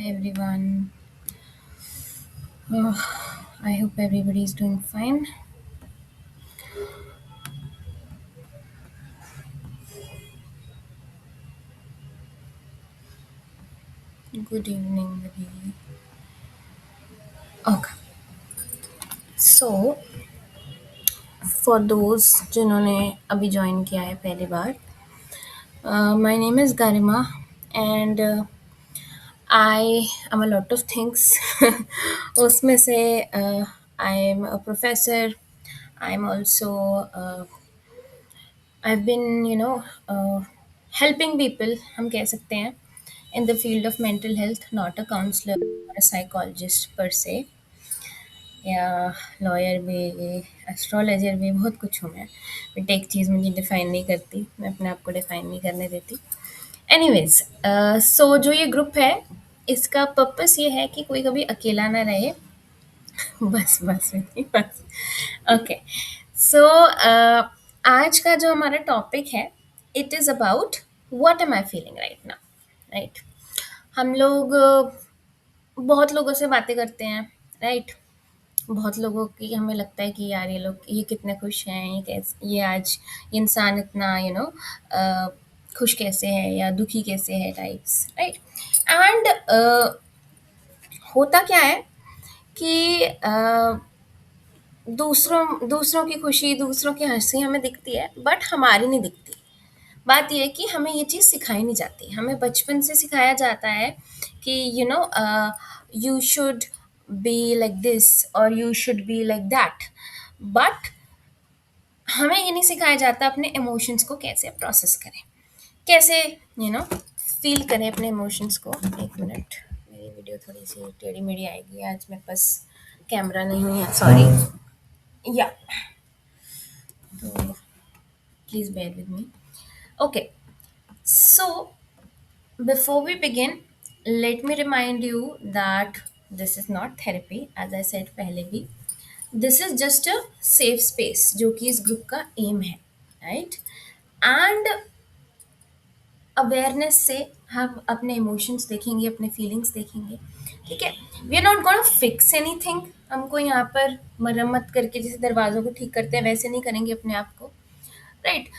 everyone. I hope everybody is doing fine. Good evening, everybody. Okay, so for those जिन्होंने अभी join किया है पहली बार, my name is Garima and I am a lot of things. उसमें से I am a professor. I am also I've been helping people हम कह सकते हैं in the field of mental health, not a counselor or a psychologist per se, या lawyer भी, astrologer भी, बहुत कुछ हूँ मैं। बट एक चीज़ मुझे डिफ़ाइन नहीं करती, मैं अपने आप को डिफ़ाइन नहीं करने देती। एनीवेज, सो जो ये ग्रुप है, इसका पर्पस ये है कि कोई कभी अकेला ना रहे। बस विकी, बस। ओके, सो आज का जो हमारा टॉपिक है, it is about what am I feeling right now, right? हम लोग बहुत लोगों से बातें करते हैं, राइट? बहुत लोगों की हमें लगता है कि यार ये कितने खुश हैं, ये आज ये इंसान इतना खुश कैसे है या दुखी कैसे है, टाइप्स, राइट? एंड होता क्या है कि दूसरों दूसरों की खुशी, दूसरों की हंसी हमें दिखती है, बट हमारी नहीं दिखती। बात ये है कि हमें ये चीज़ सिखाई नहीं जाती। हमें बचपन से सिखाया जाता है कि you should be like this और you should be like that, but हमें ये नहीं सिखाया जाता अपने इमोशंस को कैसे प्रोसेस करें, कैसे फील करें अपने इमोशंस को। एक मिनट, मेरी वीडियो थोड़ी सी टेढ़ी मेढ़ी आएगी, आज मेरे पास कैमरा नहीं है, सॉरी। या तो please bear with me. Okay, so before we begin, let me remind you that this is not therapy, as I said पहले भी। This is just a safe space, जो कि इस ग्रुप का एम है, राइट? एंड अवेयरनेस से हम अपने इमोशंस देखेंगे, अपने फीलिंग्स देखेंगे, ठीक है? We are not gonna fix anything. हमको यहाँ पर मरम्मत करके जैसे दरवाज़ों को ठीक करते हैं वैसे नहीं करेंगे अपने आप को, राइट?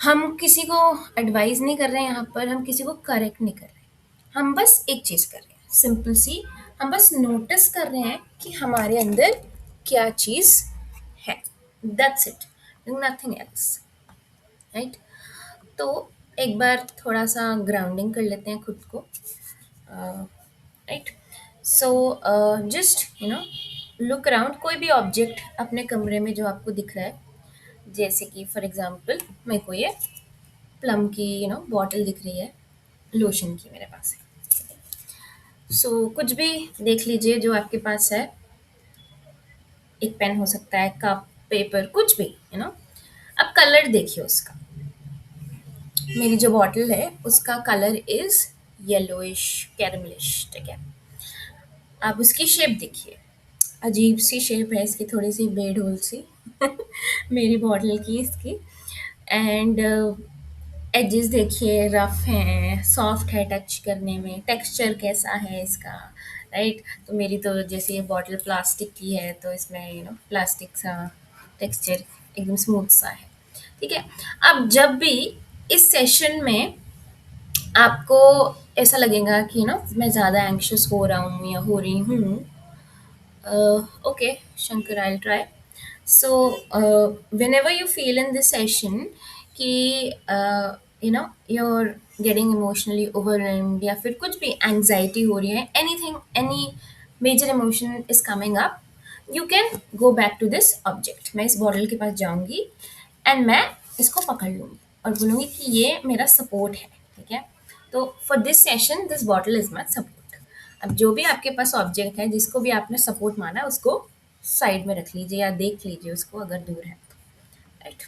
हम किसी को एडवाइस नहीं कर रहे हैं यहाँ पर, हम किसी को करेक्ट नहीं कर रहे हैं। हम बस एक चीज़ कर रहे हैं, सिंपल सी, हम बस नोटिस कर रहे हैं कि हमारे अंदर क्या चीज़ है। That's it, nothing else, right? तो एक बार थोड़ा सा ग्राउंडिंग कर लेते हैं खुद को, right? So just look around, कोई भी ऑब्जेक्ट अपने कमरे में जो आपको दिख रहा है, जैसे कि फॉर एग्जांपल मेरे को ये प्लम की बॉटल दिख रही है, लोशन की मेरे पास है। सो कुछ भी देख लीजिए जो आपके पास है, एक पेन हो सकता है, कप, पेपर, कुछ भी अब कलर देखिए उसका। मेरी जो बॉटल है उसका कलर इज येलोइश कैरमलिश, ठीक है? आप उसकी शेप देखिए, अजीब सी शेप है इसकी, थोड़ी सी बेडोल सी मेरी बॉटल की, इसकी। एंड एजेस देखिए, रफ हैं, सॉफ्ट है टच करने में, टेक्सचर कैसा है इसका, राइट? तो मेरी तो जैसे ये बॉटल प्लास्टिक की है, तो इसमें प्लास्टिक सा टेक्सचर, एकदम स्मूथ सा है, ठीक है? अब जब भी इस सेशन में आपको ऐसा लगेगा कि मैं ज़्यादा एंग्शियस हो रहा हूँ या हो रही हूँ, okay, Shankar, I'll try. So, whenever you feel in this session कि you're getting emotionally overwhelmed या फिर कुछ भी anxiety हो रही है, anything, any major emotion is coming up, you can go back to this object. मैं इस बॉटल के पास जाऊंगी एंड मैं इसको पकड़ लूंगी और बोलूंगी कि ये मेरा सपोर्ट है, ठीक है? तो for this session this bottle is my support. अब जो भी आपके पास ऑब्जेक्ट है जिसको भी आपने सपोर्ट माना, उसको साइड में रख लीजिए या देख लीजिए उसको अगर दूर है तो, राइट?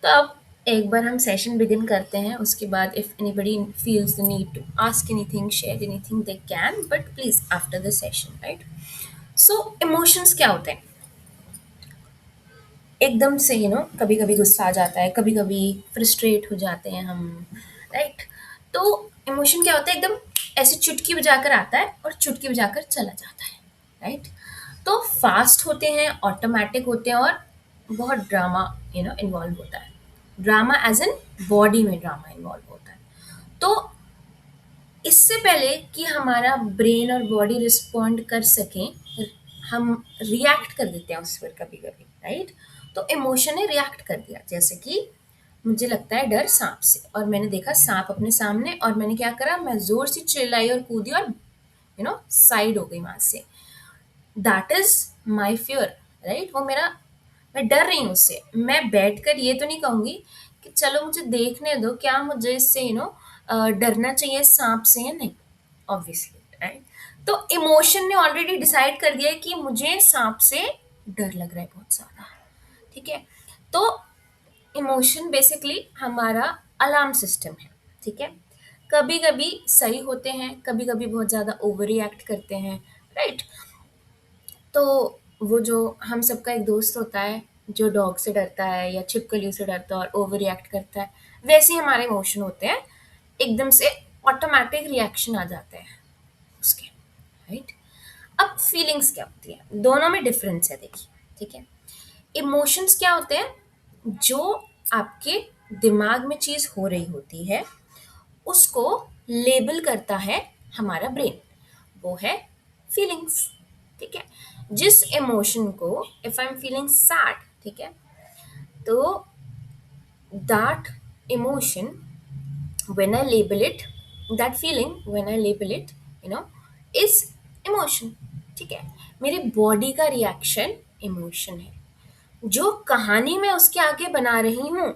तो अब एक बार हम सेशन बिगिन करते हैं, उसके बाद if anybody feels the need to ask anything, share anything, they can, but please after the session, right? So emotions क्या होते हैं? एकदम से कभी कभी गुस्सा आ जाता है, कभी कभी फ्रस्ट्रेट हो जाते हैं हम, राइट? तो इमोशन क्या होता है? एकदम ऐसे चुटकी बजाकर आता है और चुटकी बजाकर चला जाता है, राइट? तो फास्ट होते हैं, ऑटोमेटिक होते हैं और बहुत ड्रामा इन्वॉल्व होता है। ड्रामा एज इन बॉडी में ड्रामा इन्वॉल्व होता है। तो इससे पहले कि हमारा ब्रेन और बॉडी रिस्पॉन्ड कर सकें, हम रिएक्ट कर देते हैं उस पर कभी कभी, राइट? तो इमोशन ने रिएक्ट कर दिया, जैसे कि मुझे लगता है डर सांप से, और मैंने देखा सांप अपने सामने, और मैंने क्या करा, मैं जोर से चिल्लाई और कूदी और साइड हो गई वहां से। That is my fear, right? वो मेरा, मैं डर रही हूँ उससे। मैं बैठकर ये तो नहीं कहूंगी कि चलो मुझे देखने दो, क्या मुझे इससे डरना चाहिए सांप से या नहीं, ऑब्वियसली, राइट? तो इमोशन ने ऑलरेडी डिसाइड कर दिया है कि मुझे सांप से डर लग रहा है बहुत ज्यादा, ठीक है? तो इमोशन बेसिकली हमारा अलार्म सिस्टम है, ठीक है? कभी कभी सही होते हैं, कभी कभी बहुत ज़्यादा ओवर रिएक्ट करते हैं, राइट? तो वो जो हम सबका एक दोस्त होता है जो डॉग से डरता है या छिपकलियों से डरता है और ओवर रिएक्ट करता है, वैसे ही हमारे इमोशन होते हैं, एकदम से ऑटोमेटिक रिएक्शन आ जाते हैं उसके, राइट? अब फीलिंग्स क्या होती है, दोनों में डिफरेंस है, देखिए, ठीक है? इमोशंस क्या होते हैं, जो आपके दिमाग में चीज हो रही होती है उसको लेबल करता है हमारा ब्रेन, वो है फीलिंग्स, ठीक है? जिस इमोशन को, if I am feeling sad, ठीक है, तो that emotion, when I label it, that feeling when I label it, you know is emotion, ठीक है? मेरे बॉडी का रिएक्शन इमोशन है, जो कहानी मैं उसके आगे बना रही हूँ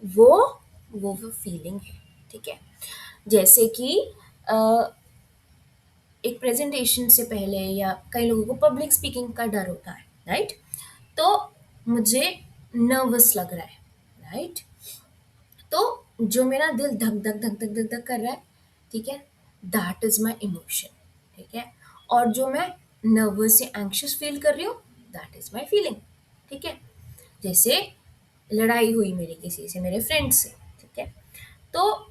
वो वो फीलिंग है, ठीक है? जैसे कि अ, एक प्रेजेंटेशन से पहले, या कई लोगों को पब्लिक स्पीकिंग का डर होता है, राइट? तो मुझे नर्वस लग रहा है, राइट? तो जो मेरा दिल धक धक धक धक धक धक कर रहा है, ठीक है, दैट इज माई इमोशन, ठीक है? और जो मैं नर्वस या एंक्शियस फील कर रही हूँ, दैट इज माई फीलिंग, ठीक है? जैसे लड़ाई हुई मेरी किसी से, मेरे फ्रेंड से, ठीक है, तो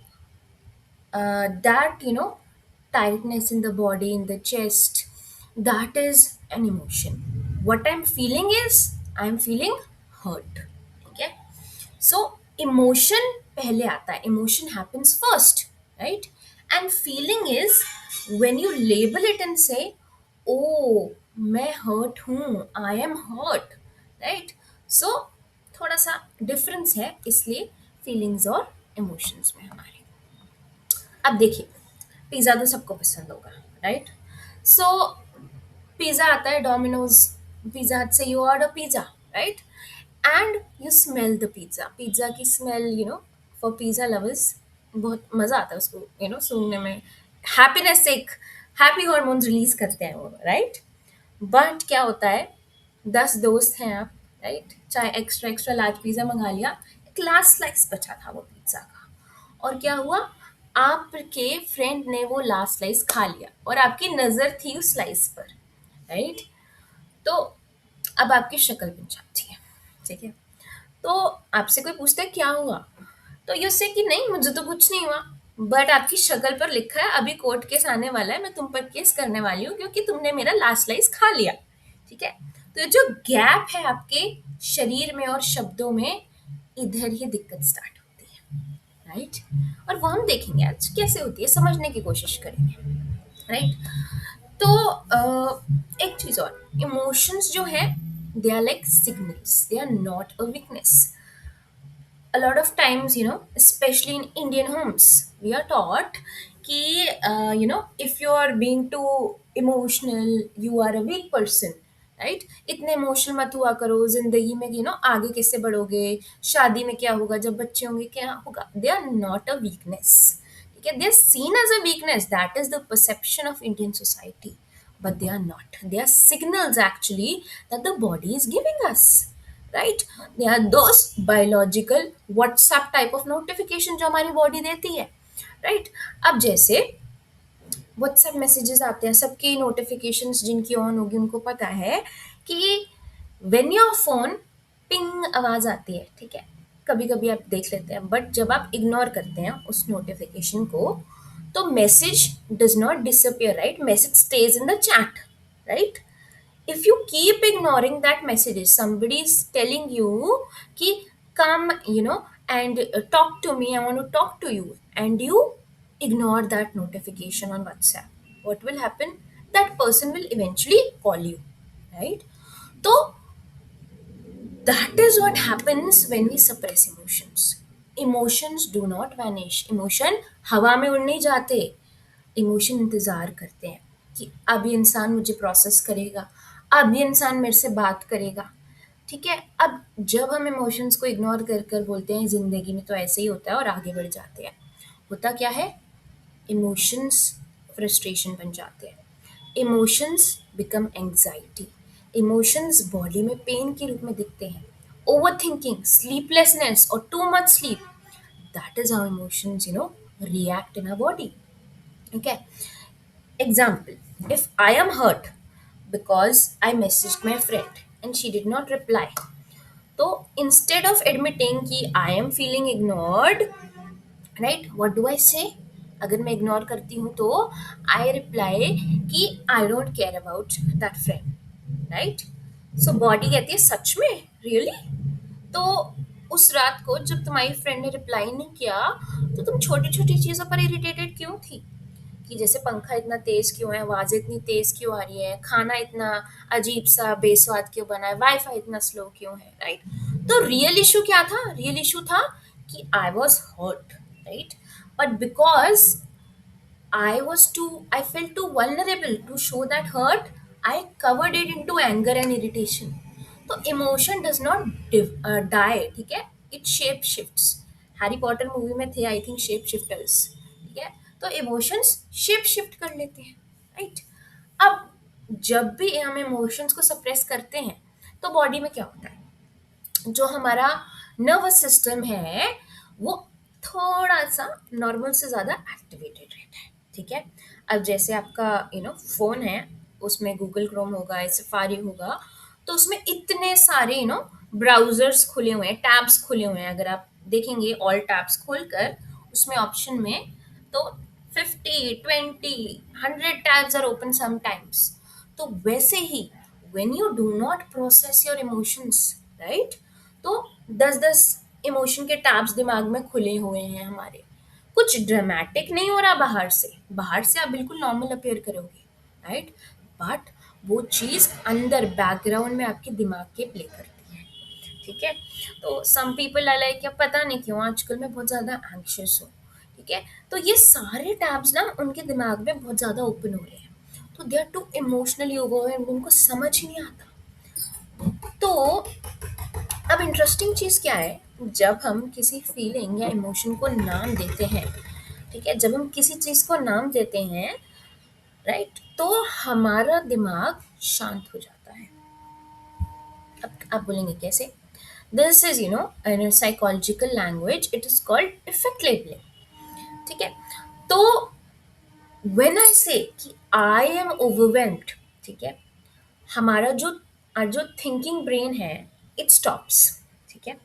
that tightness in the body, in the chest, that is an emotion. What I'm feeling is, I'm feeling hurt, ठीक है? So emotion पहले आता है, emotion happens first, right? And feeling is when you label it and say, oh, मैं hurt हूँ, I am hurt, right? So थोड़ा सा difference है इसलिए फीलिंग्स और इमोशंस में हमारे। अब देखिए, पिज़्ज़ा तो सबको पसंद होगा, राइट? सो पिज़्ज़ा आता है डोमिनोज, पिज़्ज़ा हट से you order pizza, right? And you smell the pizza, pizza की स्मेल, फॉर पिज़्ज़ा लवर्स बहुत मज़ा आता है उसको सूंघने में। हैप्पीनेस, एक हैप्पी हार्मोन्स रिलीज करते हैं वो, राइट? बट क्या होता है, 10 दोस्त हैं आप, राइट? चाहे एक्स्ट्रा एक्स्ट्रा लार्ज पिज़्ज़ा मंगा लिया, एक लास्ट स्लाइस बचा था वो पिज़्ज़ा का, और क्या हुआ, आपके फ्रेंड ने वो लास्ट स्लाइस खा लिया और आपकी नज़र थी उस स्लाइस पर, राइट? तो अब आपकी शक्ल बन जाती है, ठीक है? तो आपसे कोई पूछता है क्या हुआ, तो यू से कि नहीं मुझे तो कुछ नहीं हुआ, बट आपकी शक्ल पर लिखा है अभी कोर्ट केस आने वाला है, मैं तुम पर केस करने वाली हूँ क्योंकि तुमने मेरा लास्ट स्लाइस खा लिया, ठीक है? तो ये जो गैप है आपके शरीर में और शब्दों में, इधर ही दिक्कत स्टार्ट होती है, राइट? और वो हम देखेंगे आज कैसे होती है, समझने की कोशिश करेंगे, राइट? तो एक चीज और, इमोशंस जो है they are like signals, they are not a weakness. A lot of times, especially in Indian homes, we are taught कि if you are being too emotional, you are a weak person, right? इतने emotional मत हुआ करो, जिंदगी में आगे कैसे बढ़ोगे, शादी में क्या होगा, जब बच्चे होंगे क्या होगा। They are not a weakness, ठीक है? They are seen as a weakness, that is the perception of Indian society, but they are not. They are signals actually that the body is giving us, right? They are those biological WhatsApp type of notification जो हमारी body देती है, right? अब जैसे WhatsApp messages आते हैं, सबकी notifications जिनकी ऑन होगी उनको पता है कि व्हेन योर फोन पिंग आवाज आती है, ठीक है, कभी कभी आप देख लेते हैं, बट जब आप इग्नोर करते हैं उस नोटिफिकेशन को, तो message does not disappear, right? Message stage in the chat, right? If you keep ignoring that messages, somebody is telling you ki come, and talk to me, I want to talk to you, and you ignore that notification on WhatsApp, what will happen? That person will eventually call you, right? So that is what happens when we suppress emotions. Emotions do not vanish. Emotion हवा में उड़ नहीं जाते. Emotion इंतज़ार करते हैं कि अब ये इंसान मुझे प्रोसेस करेगा, अब ये इंसान मेरे से बात करेगा, ठीक है? अब जब हम इमोशंस को इग्नोर कर कर बोलते हैं ज़िंदगी में तो ऐसे ही होता है और आगे बढ़ जाते हैं, होता क्या है? इमोशंस फ्रस्ट्रेशन बन जाते हैं, emotions become anxiety, emotions body में पेन के रूप में दिखते हैं, ओवर थिंकिंग, स्लीपलेसनेस और too much sleep, that is how emotions react in our body. Okay. Example, if I am hurt because I messaged my friend and she did not reply, so instead of admitting कि I am feeling ignored, right, what do I say? अगर मैं ignore करती हूँ तो I reply कि I don't care about that friend, right? So body कहती है सच में, really? तो उस रात को जब तुम्हारी फ्रेंड ने रिप्लाई नहीं किया तो तुम छोटी छोटी चीज़ों पर इरिटेटेड क्यों थी? कि जैसे पंखा इतना तेज़ क्यों है, आवाज़ें इतनी तेज़ क्यों आ रही है, खाना इतना अजीब-सा बेस्वाद क्यों बना है, वाई-फाई इतना स्लो क्यों है, राइट? तो रियल इश्यू क्या था? रियल इश्यू था कि I was hurt, right? But because I felt too vulnerable to show that hurt, I covered it into anger and irritation. तो emotion does not die, ठीक है? It shape shifts. Harry Potter movie में थे I think shape shifters, ठीक है? तो emotions shape shift कर लेते हैं, राइट? अब जब भी हम इमोशंस को सप्रेस करते हैं तो बॉडी में क्या होता है? जो हमारा नर्वस सिस्टम है वो थोड़ा सा नॉर्मल से ज़्यादा एक्टिवेटेड रहता है, ठीक है? अब जैसे आपका फ़ोन है, उसमें गूगल क्रोम होगा, सफारी होगा, तो उसमें इतने सारे ब्राउज़र्स खुले हुए हैं, टैब्स खुले हुए हैं. अगर आप देखेंगे ऑल टैब्स खोलकर उसमें ऑप्शन में तो 50, 20, 100 टैब्स आर ओपन समटाइम्स. तो वैसे ही when you do not process your emotions, right, तो 10-10 इमोशन के टैब्स दिमाग में खुले हुए हैं हमारे. कुछ ड्रामेटिक नहीं हो रहा बाहर से आप बिल्कुल नॉर्मल अपीयर करोगे, राइट? बट वो चीज़ अंदर बैकग्राउंड में आपके दिमाग के प्ले करती है, ठीक है? तो सम पीपल आर लाइक, या पता नहीं क्यों आजकल मैं बहुत ज़्यादा एंग्शियस हूँ, ठीक है? तो ये सारे टैब्स ना उनके दिमाग में बहुत ज़्यादा ओपन हो रहे हैं, तो they are too emotionally overwhelmed, उनको समझ ही नहीं आता. तो अब इंटरेस्टिंग चीज़ क्या है, जब हम किसी फीलिंग या इमोशन को नाम देते हैं, ठीक है, जब हम किसी चीज़ को नाम देते हैं, राइट, तो हमारा दिमाग शांत हो जाता है. अब आप बोलेंगे कैसे? This is in psychological language it is called effect labelling, ठीक है? तो व्हेन आई से कि आई एम ओवरवेल्म्ड, ठीक है, हमारा जो थिंकिंग ब्रेन है इट स्टॉप्स, ठीक है,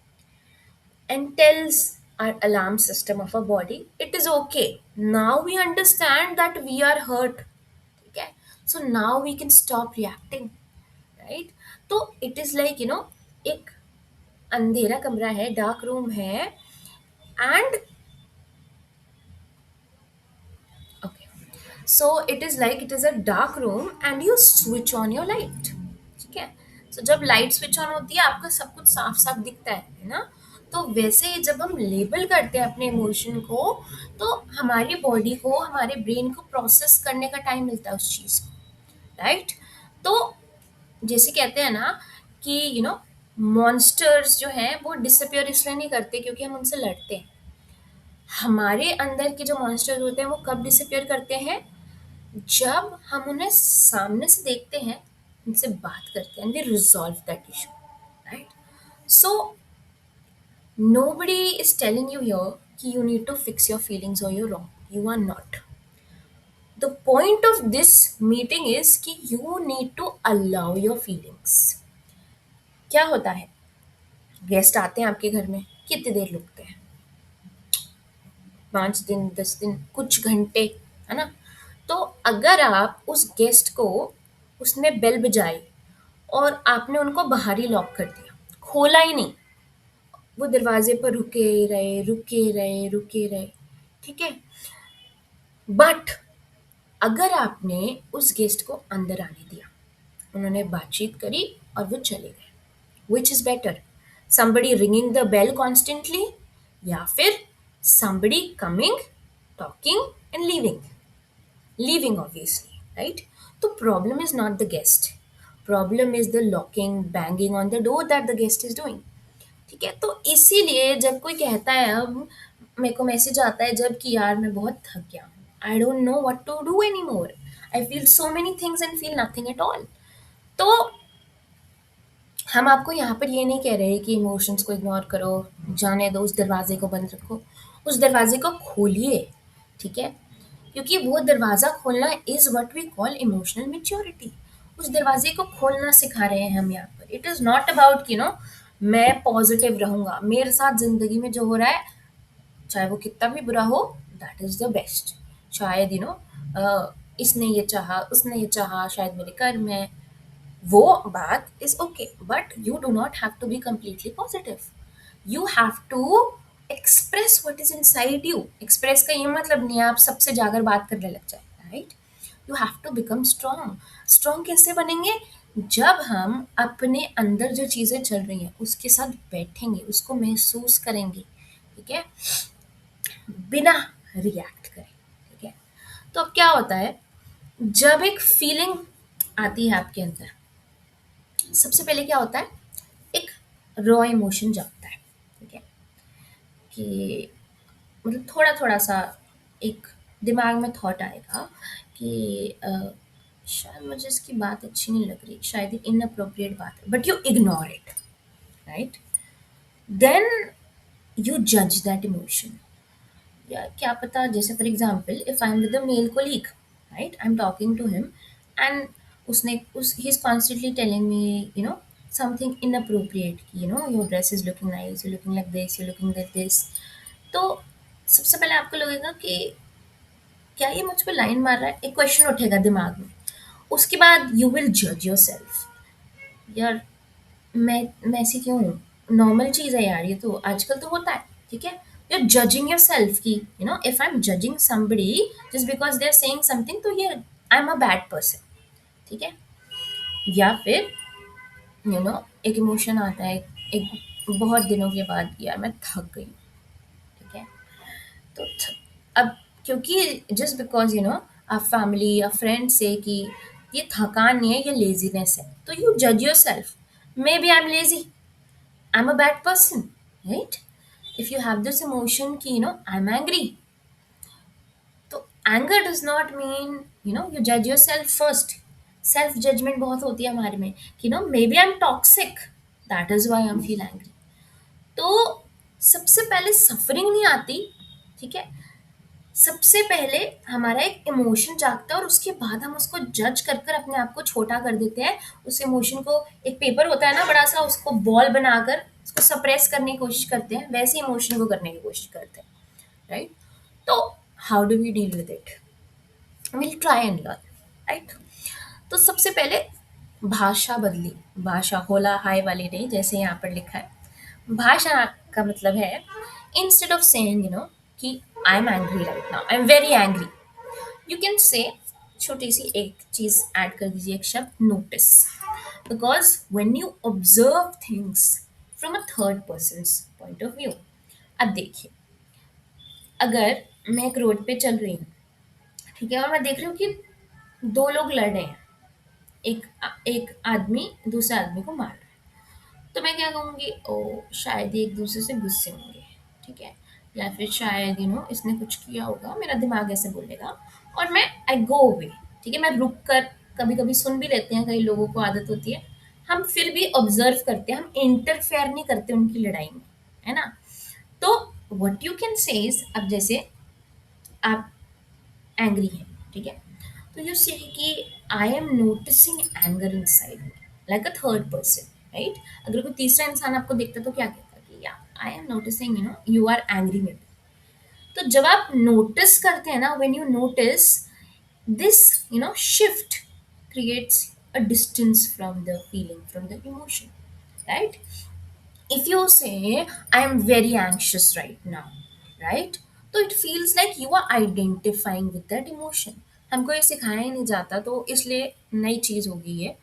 and tells our alarm system of our body it is okay, now we understand that we are hurt, okay, so now we can stop reacting, right? तो it is like एक अंधेरा कमरा है, dark room है, and okay, so it is like it is a dark room and you switch on your light, ठीक है? so जब light switch on होती है आपको सब कुछ साफ साफ दिखता है ना? तो वैसे ही जब हम लेबल करते हैं अपने इमोशन को तो हमारी बॉडी को, हमारे ब्रेन को प्रोसेस करने का टाइम मिलता है उस चीज़ को, राइट? तो जैसे कहते हैं ना कि मॉन्स्टर्स जो हैं वो डिसअपियर इसलिए नहीं करते क्योंकि हम उनसे लड़ते हैं. हमारे अंदर के जो मॉन्स्टर्स होते हैं वो कब डिसअपियर करते हैं? जब हम उन्हें सामने से देखते हैं, उनसे बात करते हैं, we resolve that issue, right? So nobody is telling you here कि you need to fix your feelings or you're wrong. You are not. The point of this meeting is कि you need to allow your feelings. क्या होता है? Guest आते हैं आपके घर में, कितनी देर रुकते हैं? 5 दिन 10 दिन कुछ घंटे, है ना? तो अगर आप उस गेस्ट को, उसने बेल बजाई और आपने उनको बाहर ही लॉक कर दिया, खोला ही नहीं, वो दरवाजे पर रुके रहे, ठीक है? बट अगर आपने उस गेस्ट को अंदर आने दिया, उन्होंने बातचीत करी और वो चले गए, which is better? somebody ringing the bell constantly या फिर somebody coming, talking and leaving obviously, right? तो problem is not the guest, problem is the locking, banging on the door that the guest is doing. ठीक है, तो इसीलिए जब कोई कहता है, अब मेरे को मैसेज आता है जब कि यार मैं बहुत थक गया हूँ, I don't know what to do any more, I feel so many things and feel nothing at all. तो हम आपको यहाँ पर ये नहीं कह रहे कि इमोशंस को इग्नोर करो, जाने दो, उस दरवाजे को बंद रखो, उस दरवाजे को खोलिए, ठीक है? क्योंकि वो दरवाज़ा खोलना is what we call emotional maturity. उस दरवाजे को खोलना सिखा रहे हैं हम यहाँ पर। इट इज़ नॉट अबाउट मैं पॉजिटिव रहूँगा, मेरे साथ ज़िंदगी में जो हो रहा है चाहे वो कितना भी बुरा हो, दैट इज़ द बेस्ट। शायद इसने ये चाहा, उसने ये चाहा, शायद मेरे कर्म है, वो बात is okay, but you do not have to be completely positive. You have to express what is inside you. Express का ये मतलब नहीं है आप सबसे जाकर बात करने लग जाए, right? You have to become strong. Strong कैसे बनेंगे? जब हम अपने अंदर जो चीज़ें चल रही हैं उसके साथ बैठेंगे, उसको महसूस करेंगे, ठीक है, बिना रिएक्ट करें, ठीक है? तो अब क्या होता है, जब एक फीलिंग आती है आपके अंदर, सबसे पहले क्या होता है, एक रॉ इमोशन जगता है, ठीक है, कि मतलब थोड़ा थोड़ा सा एक दिमाग में थॉट आएगा कि शायद मुझे इसकी बात अच्छी नहीं लग रही, शायद ये इनअप्रोप्रिएट बात है, but you ignore it, right? Then you जज दैट इमोशन। या क्या पता, जैसे for example if I am with a male colleague, right, I am talking to him and उसने उस he is constantly telling me something inappropriate, कि your dress is looking nice, you looking like this, you looking like this. तो सबसे पहले आपको लगेगा कि क्या ये मुझ पर लाइन मार रहा है, एक क्वेश्चन उठेगा दिमाग में। उसके बाद यू विल जज योर सेल्फ, यार मैं ऐसी क्यों हूँ, नॉर्मल चीज़ है यार, ये तो आजकल तो होता है, ठीक है? You are judging yourself कि if I am judging somebody just because they are saying something, तो ये I am a bad person, ठीक है? या फिर एक इमोशन आता है एक बहुत दिनों के बाद, यार मैं थक गई हूँ, ठीक है? तो अब क्योंकि just because a family a friend से कि ये थकान नहीं है, ये लेजीनेस है, तो यू जज yourself, maybe I am lazy, I'm a bad person, right? If you have this emotion कि I'm angry, तो anger does not mean you judge yourself first. Self judgment बहुत होती है हमारे में कि maybe I'm toxic, that is why I'm feel angry. तो सबसे पहले सफरिंग नहीं आती, ठीक है? सबसे पहले हमारा एक इमोशन जागता है और उसके बाद हम उसको जज कर कर अपने आप को छोटा कर देते हैं। उस इमोशन को, एक पेपर होता है ना बड़ा सा, उसको बॉल बनाकर उसको सप्रेस करने की कोशिश करते हैं, वैसे इमोशन को करने की कोशिश करते हैं, राइट? तो how do we deal with it? Will try and learn, right? तो सबसे पहले भाषा बदली, भाषा होला हाय वाली नहीं, जैसे यहाँ पर लिखा है। भाषा का मतलब है, इंस्टेड ऑफ सेइंग कि I am angry right now, I am very angry, you can से छोटी सी एक चीज ऐड कर दीजिए, एक शब्द notice, because when you observe things from a third person point of view. अब देखिए, अगर मैं एक रोड पे चल रही हूँ, ठीक है, और मैं देख रही हूँ कि दो लोग लड़ रहे हैं, एक एक आदमी दूसरे आदमी को मार रहा है, तो मैं क्या कहूँगी, ओ शायद ये एक दूसरे से गुस्से होंगे, ठीक है, या फिर शायद इसने कुछ किया होगा, मेरा दिमाग ऐसे बोलेगा, और मैं आई गो अवे, ठीक है, मैं रुक कर, कभी कभी सुन भी लेते हैं, कई लोगों को आदत होती है, हम फिर भी ऑब्जर्व करते हैं, हम इंटरफेयर नहीं करते उनकी लड़ाई में, है ना? तो what you can say is, अब जैसे आप एंग्री हैं, ठीक है, तो यू से कि I am noticing anger in side me like a third person, right? अगर कोई तीसरा इंसान आपको देखता तो क्या कहता कि या I am noticing you are angry में, तो जब आप नोटिस करते हैं ना, when you notice this shift creates a distance from the feeling, from the emotion, right? If you say I am very anxious right now, right, तो it feels like you are identifying with that emotion. हमको ये सिखाया ही नहीं जाता, तो इसलिए नई चीज होगी ये.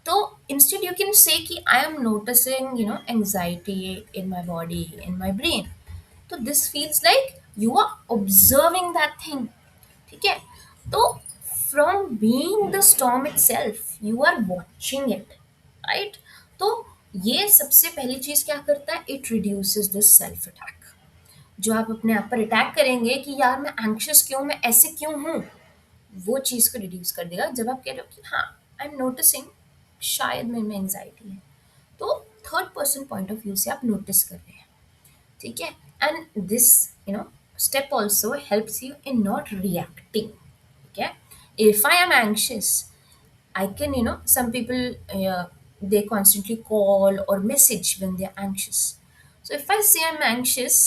तो instead you can say कि I am noticing anxiety in my body, in my brain. तो this feels like you are observing that thing. ठीक है. तो from being the storm itself you are watching it, right. तो ये सबसे पहली चीज क्या करता है, it reduces the self attack. जो आप अपने आप पर अटैक करेंगे कि यार मैं एंक्शियस क्यों, मैं ऐसे क्यों हूँ, वो चीज को रिड्यूस कर देगा जब आप कह रहे हो कि हाँ आई एम नोटिसिंग, शायद मेरे में एंग्जाइटी है. तो third person point of view से आप नोटिस कर रहे हैं. ठीक है. And this step also helps you in not reacting. ठीक है. If I am anxious, I can, some people, they constantly call or message when they are anxious. So if I say I'm anxious,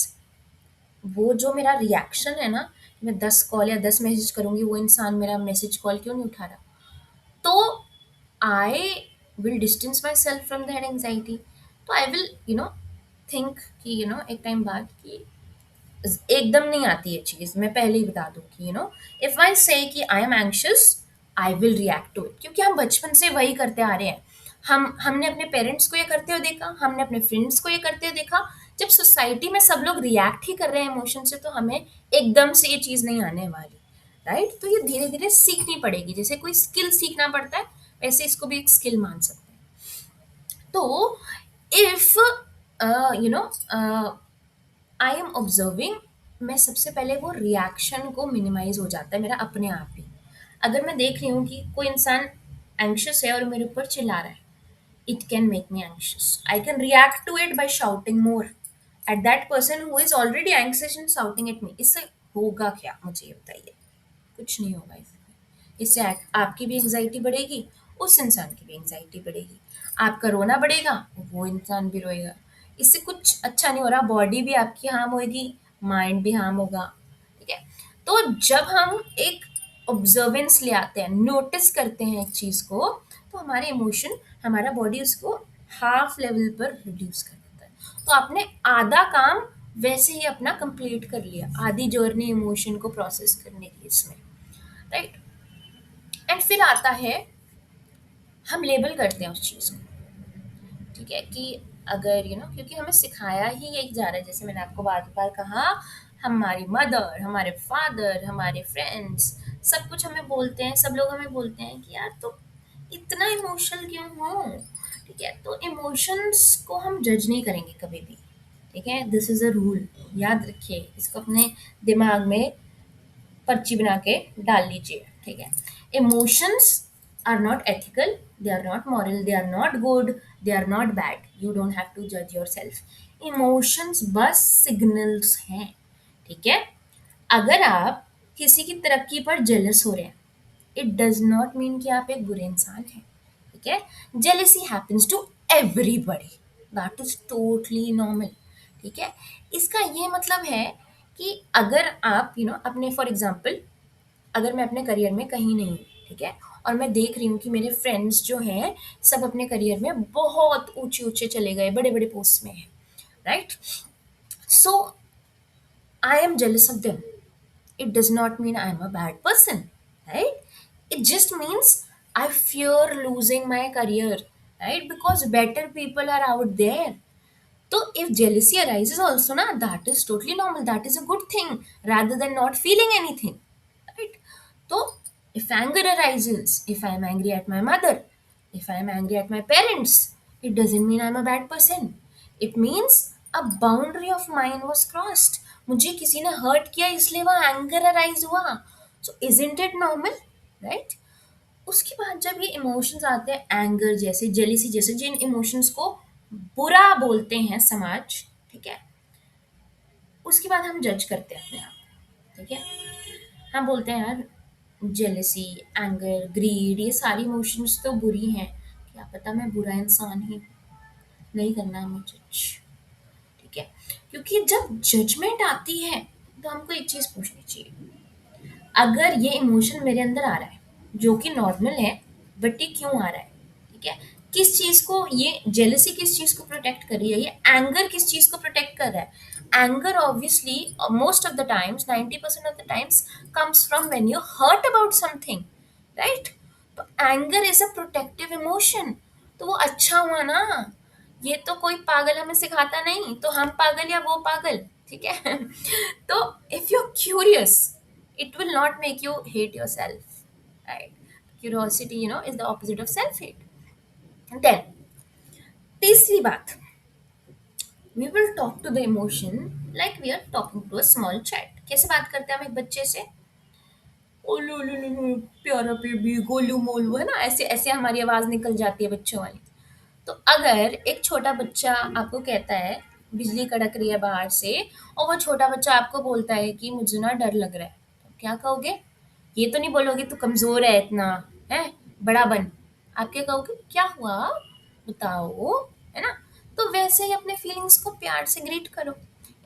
वो जो मेरा reaction है ना, मैं 10 call या 10 message करूंगी, वो इंसान मेरा मैसेज कॉल क्यों नहीं उठा रहा, तो I will distance my self from that anxiety. तो आई विल थिंक कि एक टाइम बाद कि एकदम नहीं आती है चीज, मैं पहले ही बता दूं कि इफ आई से कि I am anxious, I will react to it, क्योंकि हम बचपन से वही करते आ रहे हैं. हमने अपने पेरेंट्स को ये करते हुए देखा, हमने अपने फ्रेंड्स को ये करते हुए देखा. जब सोसाइटी में सब लोग रिएक्ट ही कर रहे हैं इमोशन से, तो हमें एकदम से ये चीज नहीं आने वाली, राइट. तो ये धीरे धीरे सीखनी पड़ेगी, जैसे कोई स्किल सीखना पड़ता है, वैसे इसको भी एक स्किल मान सकते हैं. तो if you know I am observing, मैं सबसे पहले वो रिएक्शन को मिनिमाइज हो जाता है मेरा अपने आप ही. अगर मैं देख रही हूँ कि कोई इंसान एंक्शियस है और मेरे ऊपर चिल्ला रहा है, it can make me anxious. I can react to it by shouting more at that person who is already anxious and shouting at me. इससे होगा क्या, मुझे ये बताइए. कुछ नहीं होगा इससे. इससे आपकी भी एंग्जाइटी बढ़ेगी, उस इंसान की भी एंग्जाइटी बढ़ेगी, आपका रोना बढ़ेगा, वो इंसान भी रोएगा. इससे कुछ अच्छा नहीं हो रहा. बॉडी भी आपकी हार्म होगी, माइंड भी हार्म होगा. ठीक है. तो जब हम एक ऑब्जर्वेंस ले आते हैं, नोटिस करते हैं एक चीज को, तो हमारे इमोशन, हमारा बॉडी उसको हाफ लेवल पर रिड्यूस कर देता है. तो आपने आधा काम वैसे ही अपना कंप्लीट कर लिया, आधी जर्नी इमोशन को प्रोसेस करने की इसमें, राइट. एंड फिर आता है, हम लेबल करते हैं उस चीज़ को. ठीक है. कि अगर क्योंकि हमें सिखाया ही यही जा रहा है, जैसे मैंने आपको बार बार कहा, हमारी मदर, हमारे फादर, हमारे फ्रेंड्स, सब कुछ हमें बोलते हैं, सब लोग हमें बोलते हैं कि यार तुम इतना इमोशनल क्यों हो. ठीक है. तो इमोशंस को हम जज नहीं करेंगे कभी भी. ठीक है. दिस इज अ रूल, याद रखिए इसको, अपने दिमाग में पर्ची बना के डाल लीजिए. ठीक है. Emotions are not ethical, they are not moral, they are not good, they are not bad. You don't have to जज योर सेल्फ. इमोशंस बस सिग्नल्स हैं. ठीक है. अगर आप किसी की तरक्की पर जेलस हो रहे हैं, इट डज नॉट मीन कि आप एक बुरे इंसान हैं. ठीक है. Jealousy happens to everybody, that is totally normal. ठीक है. इसका ये मतलब है कि अगर आप अपने, फॉर एग्जाम्पल, अगर मैं अपने करियर में कहीं नहीं हूँ, ठीक है, और मैं देख रही हूँ कि मेरे फ्रेंड्स जो हैं सब अपने करियर में बहुत ऊंचे ऊंचे चले गए, बड़े बड़े पोस्ट में हैं, right. So I am jealous of them. it does not mean I'm a bad person, right? It just means I fear losing my career, right? Because better people are out there. So if jealousy arises also, na, that is totally normal. That is a good thing rather than not feeling anything, right? So if anger arises, if I am angry at my mother, if I am angry at my parents, it doesn't mean I'm a bad person. It means a boundary of mine was crossed. मुझे किसी ने hurt किया, इसलिए वहाँ anger arise हुआ. सो isn't it normal, right. उसके बाद जब ये इमोशंस आते हैं, एंगर जैसे, जेलिसी जैसे, जिन इमोशंस को बुरा बोलते हैं समाज, ठीक है, उसके बाद हम जज करते हैं अपने आप को. ठीक है. हम बोलते हैं यार जेलसी, एंगर, ग्रीड, ये सारी इमोशंस तो बुरी हैं, क्या पता मैं बुरा इंसान ही हूँ. नहीं करना हमें जज. ठीक है. क्योंकि जब जजमेंट आती है, तो हमको एक चीज पूछनी चाहिए, अगर ये इमोशन मेरे अंदर आ रहा है जो कि नॉर्मल है, बट ये क्यों आ रहा है? ठीक है, किस चीज को ये जेलसी किस चीज को प्रोटेक्ट कर रही है, ये एंगर किस चीज को प्रोटेक्ट कर रहा है? Anger obviously most of the times 90% of the times comes from when you hurt about something, right? तो anger is a protective emotion. तो वो अच्छा हुआ ना, ये तो कोई पागल हमें सिखाता नहीं, तो हम पागल या वो पागल, ठीक है? तो if you are curious, it will not make you hate yourself, right? Curiosity, is the opposite of self hate. And then तीसरी बात, we will talk to the emotion like we are talking to a small child। कैसे बात करते हैं हम एक बच्चे से? ओलू ओलू ओलू, प्यारा बेबी गोलू मोलू, है ना, ऐसे ऐसे हमारी आवाज निकल जाती है बच्चों वाली। तो अगर एक छोटा बच्चा आपको कहता है बिजली कड़क रही है बाहर से, और वो छोटा बच्चा आपको बोलता है कि मुझे ना डर लग रहा है, तो क्या कहोगे? ये तो नहीं बोलोगे तू कमजोर है इतना, है, बड़ा बन। आप क्या कहोगे? क्या हुआ, बताओ, है ना? तो वैसे ही अपने फीलिंग्स को प्यार से ग्रीट करो,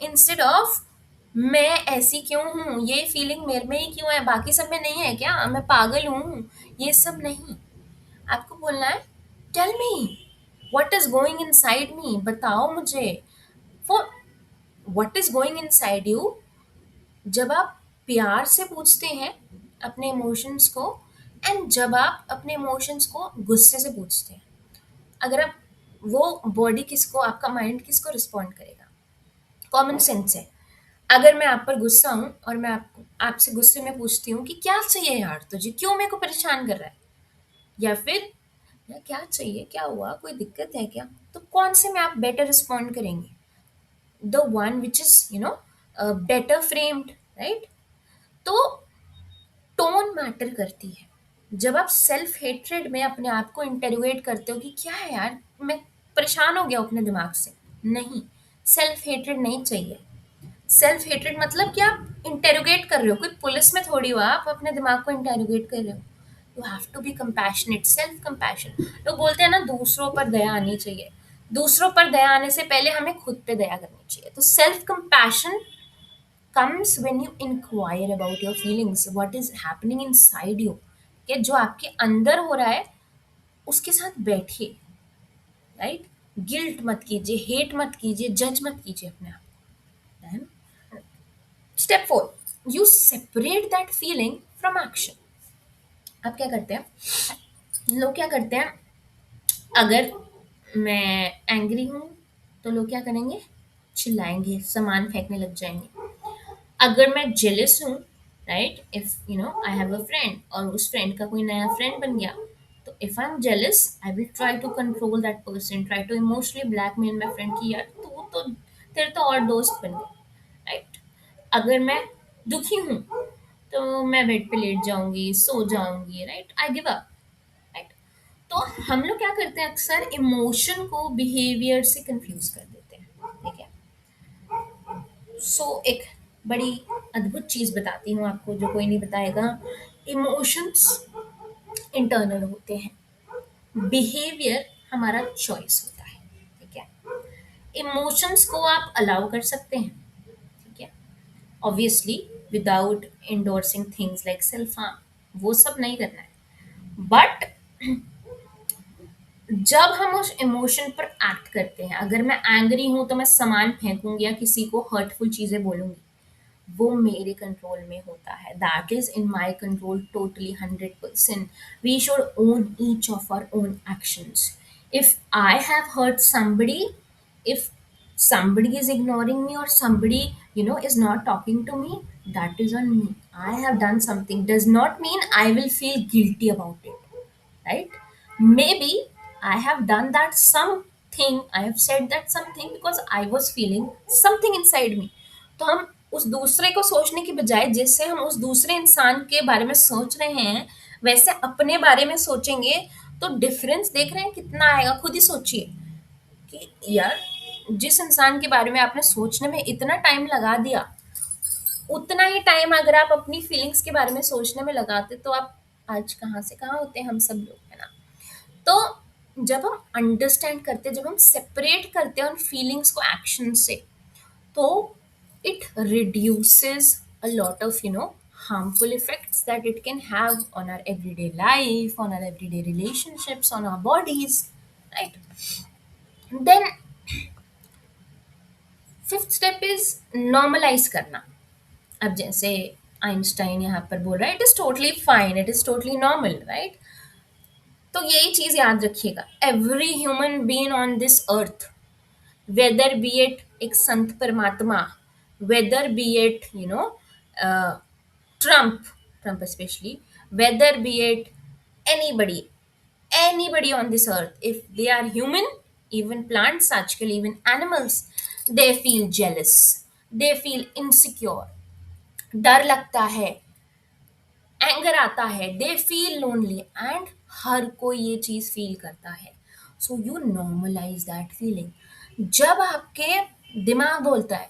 इंस्टेड ऑफ मैं ऐसी क्यों हूँ, ये फीलिंग मेरे में ही क्यों है, बाकी सब में नहीं है क्या, मैं पागल हूँ, ये सब नहीं। आपको बोलना है, tell me what is going inside me, बताओ मुझे। For what is going inside you, जब आप प्यार से पूछते हैं अपने इमोशंस को, एंड जब आप अपने इमोशंस को गुस्से से पूछते हैं, अगर आप, वो बॉडी किसको, आपका माइंड किसको रिस्पॉन्ड करेगा? कॉमन सेंस है। अगर मैं आप पर गुस्सा हूं और मैं आपको आपसे गुस्से में पूछती हूँ कि क्या चाहिए यार तुझे, क्यों मेरे को परेशान कर रहा है, या फिर यार क्या चाहिए, क्या हुआ, कोई दिक्कत है क्या, तो कौन से में आप बेटर रिस्पॉन्ड करेंगे? The one which is better framed, right? तो टोन मैटर करती है। जब आप सेल्फ हेट्रेड में अपने आप को इंटेरोगेट करते हो कि क्या है यार, मैं परेशान हो गया हूं अपने दिमाग से, नहीं, सेल्फ हेट्रेड नहीं चाहिए। सेल्फ हेट्रेड मतलब कि आप इंटेरोगेट कर रहे हो, कोई पुलिस में थोड़ी हो, आप अपने दिमाग को इंटेरोगेट कर रहे हो। You have to be compassionate, self compassion. लोग बोलते हैं ना दूसरों पर दया आनी चाहिए, दूसरों पर दया आने से पहले हमें खुद पे दया करनी चाहिए। तो self compassion comes when you inquire about your feelings, what is happening inside you, कि जो आपके अंदर हो रहा है उसके साथ बैठिए, राइट? गिल्ट मत कीजिए, हेट मत कीजिए, जज मत कीजिए अपने आप। Step 4, you separate that feeling from action. आप क्या करते हैं, लोग क्या करते हैं, अगर मैं एंग्री हूं तो लोग क्या करेंगे, चिल्लाएंगे, सामान फेंकने लग जाएंगे। अगर मैं जेलस हूँ, right, if I have a friend और उस फ्रेंड का कोई नया फ्रेंड बन गया, तो if I am jealous I will try to control that person, try to emotionally blackmail my friend की यार तो तेरे तो और दोस्त बन गए, राइट? अगर मैं दुखी हूँ तो मैं बेड पे लेट जाऊंगी, सो जाऊंगी, right, I give up, right? तो हम लोग क्या करते हैं, अक्सर इमोशन को बिहेवियर से कंफ्यूज कर देते हैं, ठीक है? एक बड़ी अद्भुत चीज बताती हूँ आपको जो कोई नहीं बताएगा। इमोशंस इंटरनल होते हैं, बिहेवियर हमारा चॉइस होता है, ठीक है? इमोशंस को आप अलाउ कर सकते हैं, ठीक है, obviously without endorsing things like self harm, वो सब नहीं करना है। बट जब हम उस इमोशन पर एक्ट करते हैं, अगर मैं एंग्री हूं तो मैं सामान फेंकूंगी या किसी को हर्टफुल चीजें बोलूंगी, वो मेरे कंट्रोल में होता है, that is in my control totally 100%। We should own each of our own actions. If I have hurt somebody, if somebody is ignoring me or somebody is not talking to me, that is on me. I have done something does not mean I will feel guilty about it, right? Maybe I have done that something, I have said that something because I was feeling something inside me। तो हम उस दूसरे को सोचने की बजाय, जैसे हम उस दूसरे इंसान के बारे में सोच रहे हैं वैसे अपने बारे में सोचेंगे, तो डिफरेंस देख रहे हैं कितना आएगा? खुद ही सोचिए कि यार जिस इंसान के बारे में आपने सोचने में इतना टाइम लगा दिया, उतना ही टाइम अगर आप अपनी फीलिंग्स के बारे में सोचने में लगाते तो आप आज कहाँ से कहाँ होते हैं हम सब लोग, है ना? तो जब हम अंडरस्टैंड करते हैं, जब हम सेपरेट करते हैं उन फीलिंग्स को एक्शन से, तो it reduces a lot of harmful effects that it can have on our everyday life, on our everyday relationships, on our bodies, right? Then fifth step is normalize करना. अब जैसे Einstein यहाँ पर बोल रहा है, it is totally fine, it is totally normal, right? तो यही चीज याद रखिएगा, every human being on this earth, whether be it एक संत परमात्मा, whether be it Trump, Trump specially, whether be it anybody on this earth, if they are human, even plants, आजकल even animals, they feel jealous, they feel insecure, डर लगता है, anger आता है, they feel lonely, and हर कोई ये चीज फील करता है. So you normalize that feeling. जब आपके दिमाग बोलता है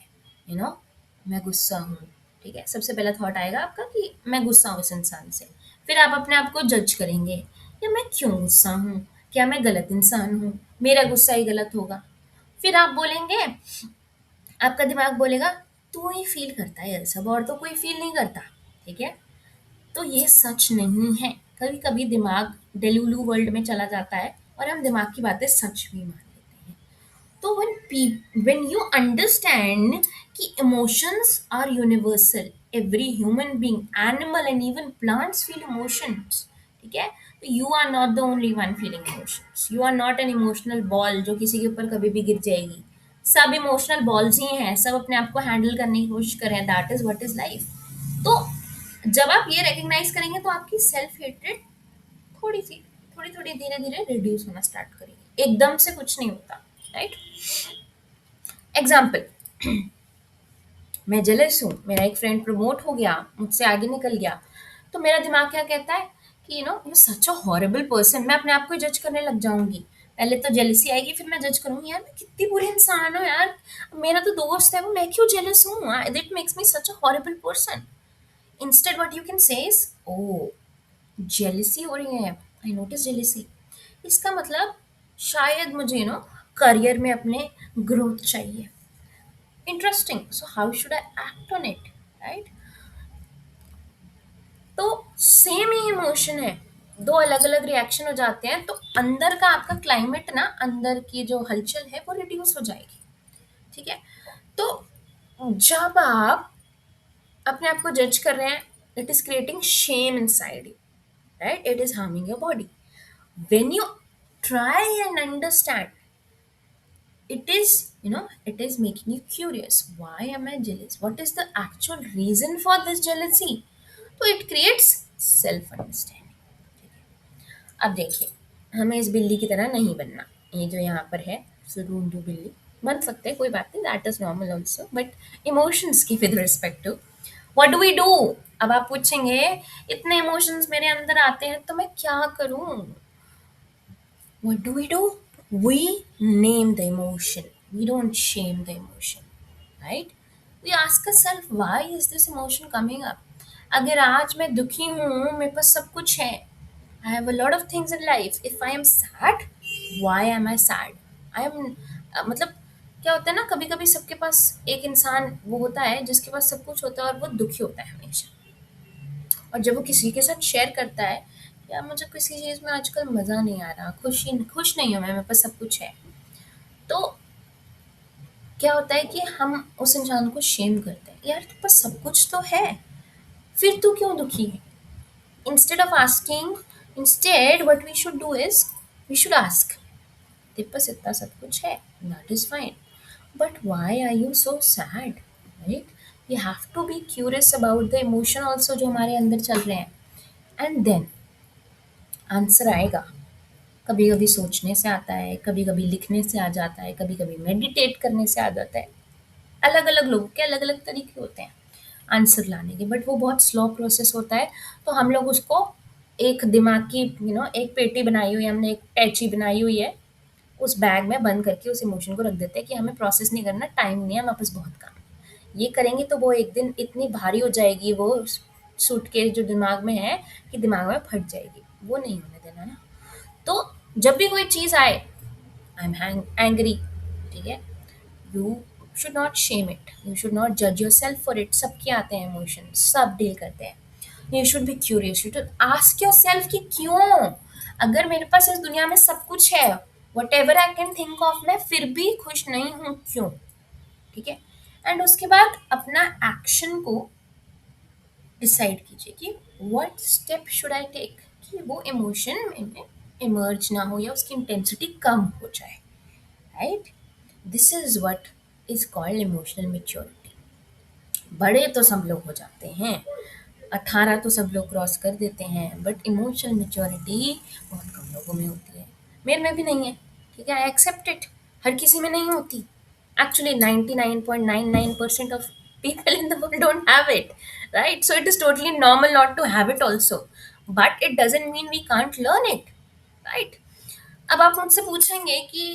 यू नो मैं गुस्सा हूँ, ठीक है, सबसे पहला थॉट आएगा आपका कि मैं गुस्सा हूँ इस इंसान से. फिर आप अपने आप को जज करेंगे, या मैं क्यों गुस्सा हूँ, क्या मैं गलत इंसान हूँ, मेरा गुस्सा ही गलत होगा. फिर आप बोलेंगे, आपका दिमाग बोलेगा तू ही फील करता है ये सब, और तो कोई फील नहीं करता, ठीक है. तो ये सच नहीं है. कभी कभी दिमाग डेलुलू वर्ल्ड में चला जाता है और हम दिमाग की बातें सच भी मान लेते हैं. तो when you understand कि emotions are universal, every human being, animal and even plants feel emotions, ठीक है. तो you are not the only one feeling emotions, you are not an emotional ball जो किसी के ऊपर कभी भी गिर जाएगी. सब इमोशनल बॉल्स ही हैं, सब अपने आप को हैंडल करने की कोशिश कर रहे हैं. That is what is life. तो जब आप ये रिकग्नाइज करेंगे तो आपकी सेल्फ हेट्रेड थोड़ी सी, थोड़ी थोड़ी, धीरे धीरे रिड्यूस होना स्टार्ट करेगी. एकदम से कुछ नहीं होता, राइट? एग्जाम्पल, मैं जेलस हूँ, मेरा एक फ्रेंड प्रमोट हो गया, मुझसे आगे निकल गया, तो मेरा दिमाग क्या कहता है कि you such a horrible person. मैं अपने आप को जज करने लग जाऊंगी. पहले तो जेलसी आएगी, फिर मैं जज करूंगी, यार मैं कितनी बुरी इंसान हूँ यार, मेरा तो दोस्त है वो, मैं क्यों जेलस हूँ, that makes me such a horrible person. Instead what you can say is, oh jealousy हो रही है, आई नोटिस जेलिसी, इसका मतलब शायद मुझे करियर में अपने ग्रोथ चाहिए. Interesting, so how should I act on it, right? तो सेम ही इमोशन है, दो अलग अलग रिएक्शन हो जाते हैं, तो अंदर का आपका क्लाइमेट ना, अंदर की जो हलचल है वो रिड्यूस हो जाएगी, ठीक है. तो जब आप अपने आप को जज कर रहे हैं, it is creating shame inside you, right? It is harming your body. When you try and understand, it is making you curious, why am I jealous, what is the actual reason for this jealousy. So it creates self understanding. अब देखिए, हमें इस बिल्ली की तरह नहीं बनना. ये जो यहाँ पर है सुडूडू बिल्ली, बन सकते हैं, कोई बात नहीं, that is normal also, but emotions की with respect to what do we do. अब आप पूछेंगे, इतने इमोशंस मेरे अंदर आते हैं तो मैं क्या करूं. What do? We name the emotion. We don't shame the emotion, right? We ask ourselves, why is this emotion coming up? अगर आज मैं दुखी हूँ, मेरे पास सब कुछ है, I have a lot of things in life. If I am sad, why am I sad? I am मतलब क्या होता है ना, कभी कभी सबके पास एक इंसान वो होता है जिसके पास सब कुछ होता है और वो दुखी होता है हमेशा. और जब वो किसी के साथ शेयर करता है, यार मुझे किसी चीज़ में आजकल मज़ा नहीं आ रहा, खुश नहीं हूँ मैं, मेरे पास सब कुछ है, तो क्या होता है कि हम उस इंसान को शेम करते हैं, यार तेरे पास सब कुछ तो है, फिर तू क्यों दुखी है. Instead of asking, instead what we should do is, we should ask, तेरे पास इतना सब कुछ है, that is fine, but why are you so sad, right? We have to be curious about the emotion also जो हमारे अंदर चल रहे हैं, एंड देन आंसर आएगा. कभी कभी सोचने से आता है, कभी कभी लिखने से आ जाता है, कभी कभी मेडिटेट करने से आ जाता है. अलग अलग लोगों के अलग अलग तरीके होते हैं आंसर लाने के, बट वो बहुत स्लो प्रोसेस होता है. तो हम लोग उसको एक दिमाग की एक पेटी बनाई हुई है, हमने एक टैची बनाई हुई है, उस बैग में बंद करके उस इमोशन को रख देते हैं कि हमें प्रोसेस नहीं करना, टाइम नहीं है, हमारे पास बहुत काम है. ये करेंगे तो वो एक दिन इतनी भारी हो जाएगी वो सूटकेस जो दिमाग में है कि दिमाग में फट जाएगी. वो नहीं होने देना ना. तो जब भी कोई चीज़ आए, आई एम एंग्री, ठीक है, you should not shame it, you should not जज योर सेल्फ फॉर इट। सबके आते हैं इमोशंस, सब डील करते हैं। You should be curious, you should ask yourself कि क्यों, अगर मेरे पास इस दुनिया में सब कुछ है, what ever I can think of, मैं फिर भी खुश नहीं हूँ, क्यों? ठीक है। एंड उसके बाद अपना एक्शन को डिसाइड कीजिए कि what step should I take, कि वो इमोशन में इमर्ज ना हो या उसकी इंटेंसिटी कम हो जाए। Right, this is what is called emotional maturity. बड़े तो सब लोग हो जाते हैं, 18 तो सब लोग क्रॉस कर देते हैं, बट इमोशनल मेच्योरिटी बहुत कम लोगों में होती है। मेरे में भी नहीं है, ठीक है, आई एक्सेप्ट इट। हर किसी में नहीं होती। Actually, 99.99% of people in the world don't have it, right? So it is totally normal not to have it also. But it doesn't mean we can't learn it, right? अब आप मुझसे पूछेंगे कि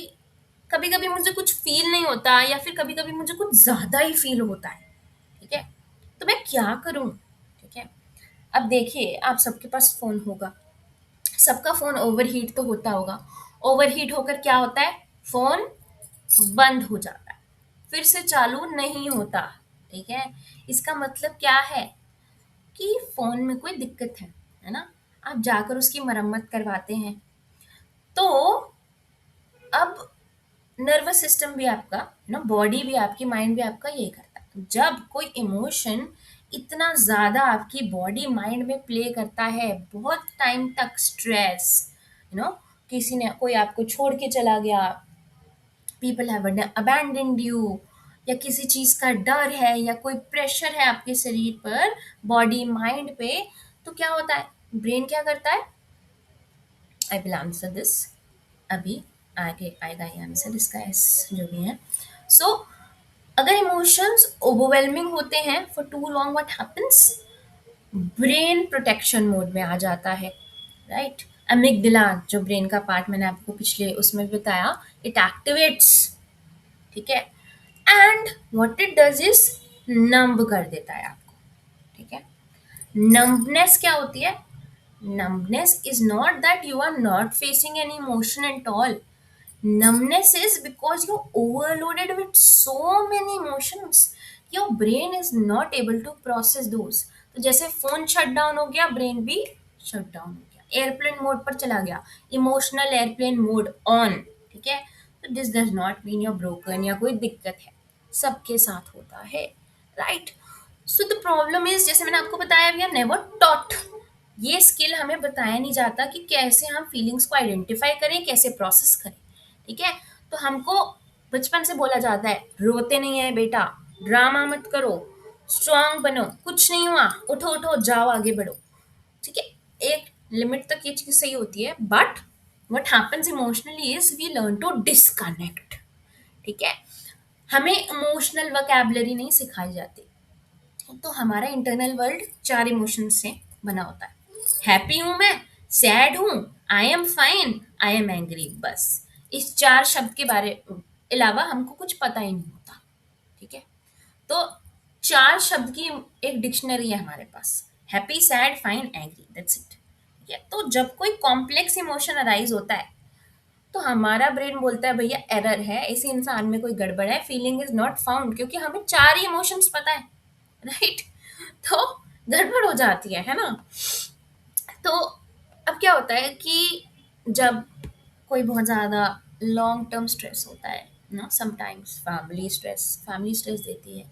कभी कभी मुझे कुछ फील नहीं होता या फिर कभी कभी मुझे कुछ ज़्यादा ही फील होता है, ठीक है, तो मैं क्या करूँ? ठीक है, अब देखिए, आप सबके पास फ़ोन होगा, सबका फ़ोन ओवरहीट तो होता होगा। ओवरहीट होकर क्या होता है? फ़ोन बंद हो जाता है, फिर से चालू नहीं होता। ठीक है, इसका मतलब क्या है कि फ़ोन में कोई दिक्कत है ना? आप जाकर उसकी मरम्मत करवाते हैं, तो अब नर्वस सिस्टम भी आपका, ना, बॉडी भी आपकी, माइंड भी आपका यही करता है। जब कोई इमोशन इतना ज़्यादा आपकी बॉडी माइंड में प्ले करता है बहुत टाइम तक, स्ट्रेस, यू नो, किसी ने, कोई आपको छोड़ के चला गया, पीपल हैव अबैंडन्ड यू, या किसी चीज़ का डर है या कोई प्रेशर है आपके शरीर पर, बॉडी माइंड पे, तो क्या होता है? ब्रेन क्या करता है? आई विल आंसर दिस, अभी आगे आएगा ये आंसर इसका, एस जो भी है। सो अगर इमोशंस ओवरवेलमिंग होते हैं for too long, what happens? Brain protection mode में आ जाता है, राइट? अमिगडला, जो ब्रेन का पार्ट मैंने आपको पिछले उसमें बताया, इट एक्टिवेट्स, ठीक है, and what it does is numb कर देता है आपको, ठीक है। नंबनेस क्या होती है? Numbness is not that you are not facing any emotion at all. Numbness is because you're overloaded with so many emotions. Your brain is not able to process those. तो जैसे फोन शट डाउन हो गया, brain भी shut down हो गया, airplane mode पर चला गया, इमोशनल एयरप्लेन मोड ऑन, ठीक है। तो this does not mean you're broken या कोई दिक्कत है, सबके साथ होता है, right? So the problem is, जैसे मैंने आपको बताया, वी आर नेवर टॉट, ये स्किल हमें बताया नहीं जाता कि कैसे हम फीलिंग्स को आइडेंटिफाई करें, कैसे प्रोसेस करें, ठीक है। तो हमको बचपन से बोला जाता है, रोते नहीं है बेटा, ड्रामा मत करो, स्ट्रांग बनो, कुछ नहीं हुआ, उठो उठो, जाओ आगे बढ़ो, ठीक है। एक लिमिट तक ये चीज़ सही होती है, but what happens emotionally is we learn to disconnect, ठीक है। हमें इमोशनल वोकैबुलरी नहीं सिखाई जाती। तो हमारा इंटरनल वर्ल्ड 4 इमोशंस से बना होता है। हैप्पी हूँ मैं, सैड हूँ, I am fine, I am angry, बस। इस 4 शब्द के बारे अलावा हमको कुछ पता ही नहीं होता, ठीक है। तो 4 शब्द की एक डिक्शनरी है हमारे पास, happy, sad, fine, angry, that's it, ठीक है। तो जब कोई कॉम्प्लेक्स इमोशन अराइज होता है, तो हमारा ब्रेन बोलता है भैया एरर है, इसी इंसान में कोई गड़बड़ है, फीलिंग इज नॉट फाउंड, क्योंकि हमें 4 ही इमोशंस पता है, राइट? तो गड़बड़ हो जाती है ना? तो अब क्या होता है कि जब कोई बहुत ज़्यादा लॉन्ग टर्म स्ट्रेस होता है ना, समटाइम्स फैमिली स्ट्रेस देती है,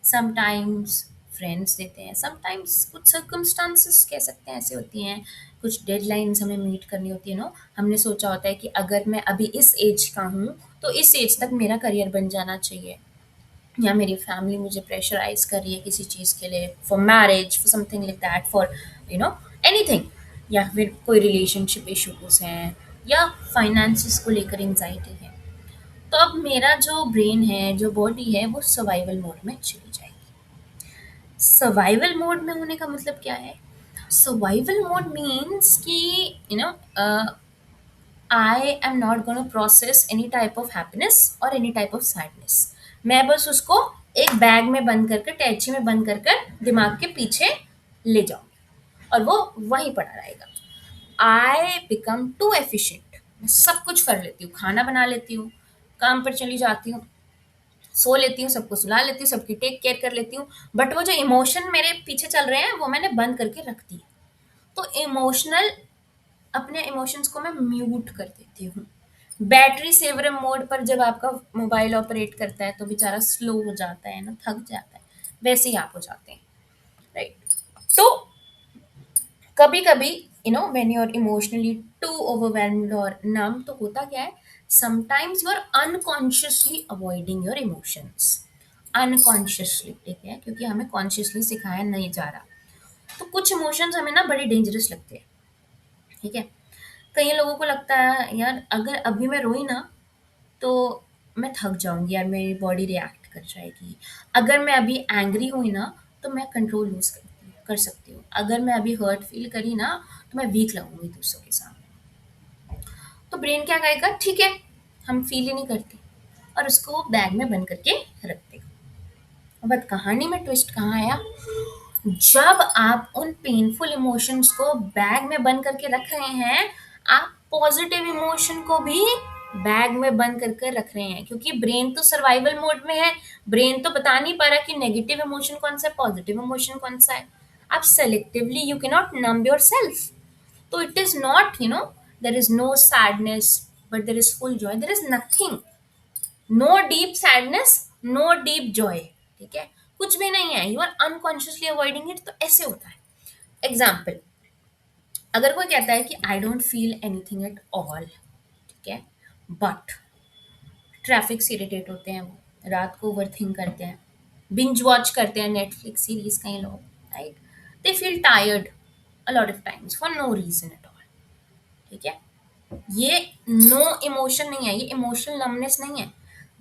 समटाइम्स फ्रेंड्स देते हैं, समटाइम्स कुछ सर्कमस्टांसेस कह सकते हैं ऐसे होती हैं, कुछ डेडलाइंस हमें मीट करनी होती है ना। हमने सोचा होता है कि अगर मैं अभी इस एज का हूँ तो इस एज तक मेरा करियर बन जाना चाहिए, या मेरी फैमिली मुझे प्रेशराइज कर रही है किसी चीज़ के लिए, for marriage, for something like that, for you know anything, या फिर कोई रिलेशनशिप इशूज हैं, या फाइनेंसिस को लेकर एंजाइटी है। तो अब मेरा जो ब्रेन है, जो बॉडी है, वो सर्वाइवल मोड में चली जाएगी। सर्वाइवल मोड में होने का मतलब क्या है? सर्वाइवल मोड मीन्स कि you know I am not gonna process any type of happiness और एनी टाइप ऑफ सैडनेस। मैं बस उसको एक बैग में बंद कर कर, टैची में बंद कर कर दिमाग के पीछे ले जाऊंगी और वो वहीं पड़ा रहेगा। आई बिकम टू एफिशिएंट, मैं सब कुछ कर लेती हूँ, खाना बना लेती हूँ, काम पर चली जाती हूँ, सो लेती हूँ, सबको सुला लेती हूँ, सबकी टेक केयर कर लेती हूँ, बट वो जो इमोशन मेरे पीछे चल रहे हैं वो मैंने बंद करके रख दिए। तो इमोशनल अपने इमोशंस को मैं म्यूट कर देती हूँ। बैटरी सेवर मोड पर जब आपका मोबाइल ऑपरेट करता है तो बेचारा स्लो हो जाता है ना, थक जाता है, वैसे ही आप हो जाते हैं, राइट? तो कभी कभी when you are emotionally too overwhelmed और नम, तो होता क्या है, sometimes you are unconsciously avoiding your emotions, unconsciously, ठीक है, क्योंकि हमें कॉन्शियसली सिखाया नहीं जा रहा। तो कुछ इमोशंस हमें ना बड़े डेंजरस लगते हैं, ठीक है। कई लोगों को लगता है यार अगर अभी मैं रोई ना तो मैं थक जाऊंगी यार, मेरी बॉडी रिएक्ट कर जाएगी। अगर मैं अभी एंग्री हुई ना तो मैं कंट्रोल लूज कर सकती हूँ। अगर मैं अभी हर्ट फील करी ना तो मैं वीक लगूंगी दूसरों के सामने। तो ब्रेन क्या कहेगा, ठीक है, हम फील ही नहीं करते, और उसको बैग में बंद करके रख देगा। बट कहानी में ट्विस्ट कहाँ आया, जब आप उन पेनफुल इमोशंस को बैग में बंद करके रख रहे हैं, आप पॉजिटिव इमोशन को भी बैग में बंद करके रख रहे हैं, क्योंकि ब्रेन तो सर्वाइवल मोड में है। ब्रेन तो बता नहीं पा रहा कि नेगेटिव इमोशन कौन सा है, पॉजिटिव इमोशन कौन सा है। आप selectively you can not numb yourself. तो it is not there is no sadness but there is full joy, there is nothing, no deep sadness, no deep joy, ठीक है, कुछ भी नहीं है, you are unconsciously avoiding it. तो ऐसे होता है। एग्जाम्पल, अगर कोई कहता है कि I don't feel anything at all, ठीक है, बट ट्रैफिक से इरिटेट होते हैं, वो रात को ओवर थिंक करते हैं, बिंज वॉच करते हैं नेटफ्लिक्स सीरीज, कई लोग, right, they feel tired a lot of times for no reason at all, ठीक है। ये नो इमोशन नहीं है, ये इमोशनल नमनेस नहीं है,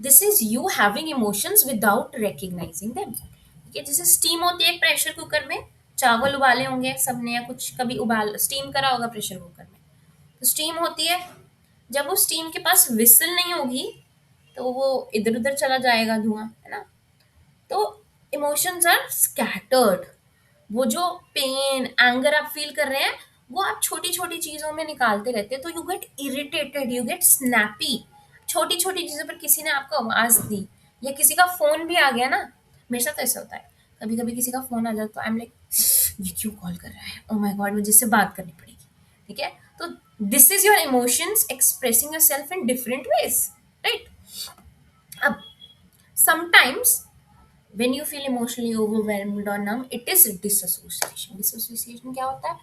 this is you having emotions without recognising them, ठीक है। जैसे स्टीम होती है एक प्रेशर कुकर में, चावल उबाले होंगे सबने, या कुछ कभी उबाल स्टीम करा होगा प्रेशर कुकर में, तो स्टीम होती है, जब वो स्टीम के पास विसल नहीं होगी तो वो इधर उधर चला जाएगा धुआं, है ना। तो इमोशंस आर स्कैटर्ड, वो जो पेन एंगर आप फील कर रहे हैं वो आप छोटी छोटी चीजों में निकालते रहते हैं, तो you get irritated, you get snappy. छोटी छोटी चीजों पर किसी ने आपको आवाज दी या किसी का फोन भी आ गया ना, मेरे साथ ऐसा होता है, कभी कभी किसी का फोन आ जाता तो आई एम लाइक, ये क्यों कॉल कर रहा है, ओ माय गॉड मुझे इससे बात करनी पड़ेगी, ठीक है। तो this is your emotions expressing your self in different ways, right. अब sometimes when you feel emotionally overwhelmed or numb, it is disassociation। disassociation क्या होता है,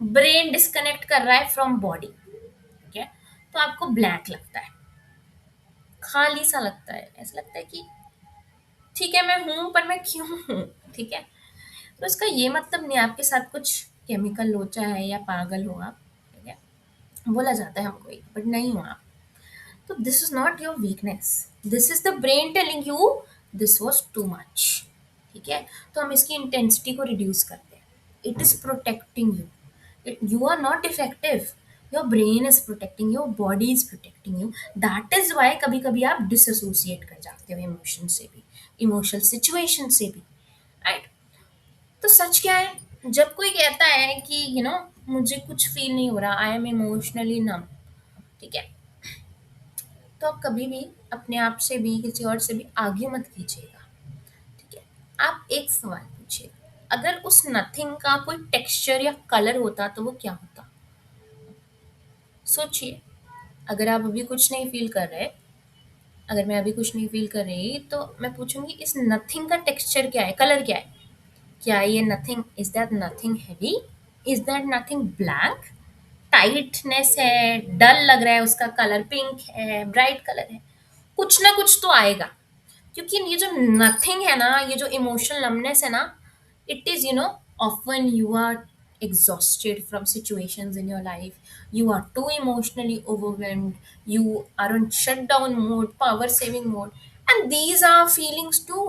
ब्रेन डिस्कनेक्ट कर रहा है फ्रॉम बॉडी, ठीक है। तो आपको ब्लैंक लगता है, खाली सा लगता है, ऐसा लगता है कि ठीक है मैं हूं पर मैं क्यों हूं, ठीक है। तो इसका ये मतलब नहीं आपके साथ कुछ केमिकल लोचा है या पागल हो आप, ठीक है, बोला जाता है हमको, बट नहीं हो आप। तो this is not your weakness, this is the brain telling you this was too much, ठीक है। तो हम इसकी इंटेंसिटी को रिड्यूस करते हैं, it is protecting you, you are not effective, your brain is protecting, your body is protecting you. That is why कभी कभी आप डिसोसिएट कर जाते हो इमोशन से भी, इमोशनल सिचुएशन से भी, राइट। तो सच क्या है, जब कोई कहता है कि मुझे कुछ फील नहीं हो रहा, आई एम इमोशनली नम, ठीक है, तो आप कभी भी अपने आप से भी किसी और से भी आगे मत कीजिएगा, ठीक है। आप एक सवाल पूछिए, अगर उस नथिंग का कोई टेक्सचर या कलर होता तो वो क्या होता। सोचिए, अगर आप अभी कुछ नहीं फील कर रहे, अगर मैं अभी कुछ नहीं फील कर रही तो मैं पूछूंगी इस नथिंग का टेक्सचर क्या है, कलर क्या है, क्या ये nothing, is that nothing heavy, is that nothing blank, tightness है, डल लग रहा है, उसका कलर पिंक है, ब्राइट कलर है, कुछ ना कुछ तो आएगा। क्योंकि ये जो नथिंग है ना, ये जो इमोशनल नमनेस है ना, it is often you are exhausted from situations in your life, you are too emotionally overwhelmed, you are on shutdown mode, power saving mode, and these are feelings too।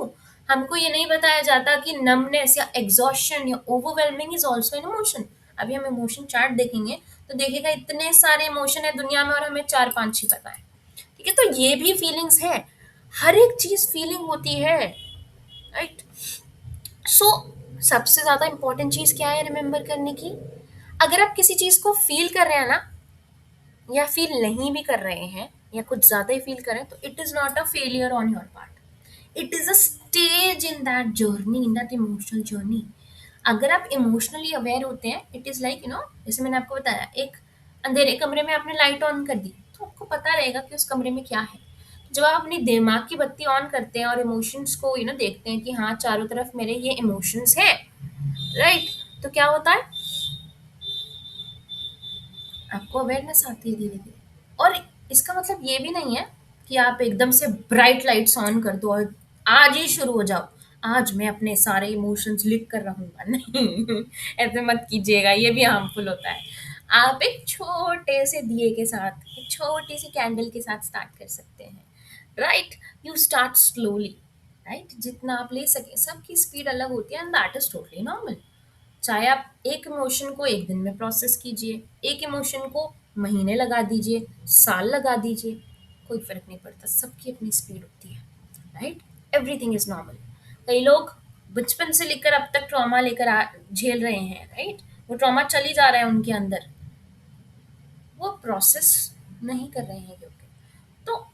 हमको ये नहीं बताया जाता कि numbness या exhaustion या overwhelming is also an emotion। अभी हम इमोशन चार्ट देखेंगे तो देखिएगा इतने सारे इमोशन है दुनिया में और हमें 4-5 ही पता है, ठीक है। तो ये भी फीलिंग्स है, हर एक चीज फीलिंग होती है, राइट। सो सबसे ज्यादा इंपॉर्टेंट चीज क्या है रिमेम्बर करने की, अगर आप किसी चीज को फील कर रहे हैं ना, या फील नहीं भी कर रहे हैं, या कुछ ज्यादा ही फील कर रहे हैं, तो it is not a failure on your part, it is a stage in that journey, in that emotional journey. अगर आप इमोशनली अवेयर होते हैं, इट इज लाइक जैसे मैंने आपको बताया, एक अंधेरे कमरे में आपने लाइट ऑन कर दी, तो आपको पता रहेगा कि उस कमरे में क्या है। जब आप अपनी दिमाग की बत्ती ऑन करते हैं और इमोशंस को देखते हैं कि हाँ, चारों तरफ मेरे ये इमोशंस है, राइट, तो क्या होता है, आपको अवेयरनेस आती है धीरे धीरे। और इसका मतलब ये भी नहीं है कि आप एकदम से ब्राइट लाइट्स ऑन कर दो और आज ही शुरू हो जाओ, आज मैं अपने सारे इमोशंस लिख कर रहूंगा, नहीं ऐसे मत कीजिएगा, ये भी हार्मफुल होता है। आप एक छोटे से दिए के साथ, एक छोटी सी कैंडल के साथ स्टार्ट कर सकते हैं, right. You start slowly, right, जितना आप ले सके। सबकी स्पीड अलग होती है and that is totally normal. चाहे आप एक इमोशन को एक दिन में प्रोसेस कीजिए, एक इमोशन को महीने लगा दीजिए, साल लगा दीजिए, कोई फर्क नहीं पड़ता, सबकी अपनी स्पीड होती है, राइट। Everything is normal. कई लोग बचपन से लेकर अब तक ट्रॉमा लेकर झेल रहे हैं, राइट, वो ट्रॉमा चली जा रहा है उनके अंदर, वो प्रोसेस नहीं कर रहे हैं, क्योंकि तो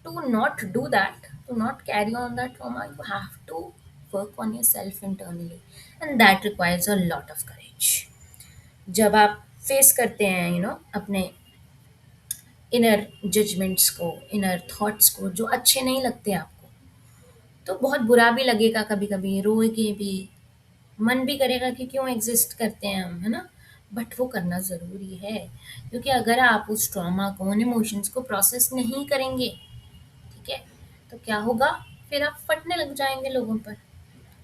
to not do that, to not carry on that trauma, you have to work on yourself internally, and that requires a lot of courage. जब आप फेस करते हैं अपने इनर जजमेंट्स को, इनर थॉट्स को जो अच्छे नहीं लगते आपको, तो बहुत बुरा भी लगेगा, कभी कभी रोएंगे भी, मन भी करेगा कि क्यों एग्जिस्ट करते हैं हम, है ना। बट वो करना ज़रूरी है, क्योंकि अगर आप उस ट्रॉमा को, उन इमोशंस को प्रोसेस नहीं करेंगे, ठीक है, तो क्या होगा, फिर आप फटने लग जाएंगे लोगों पर,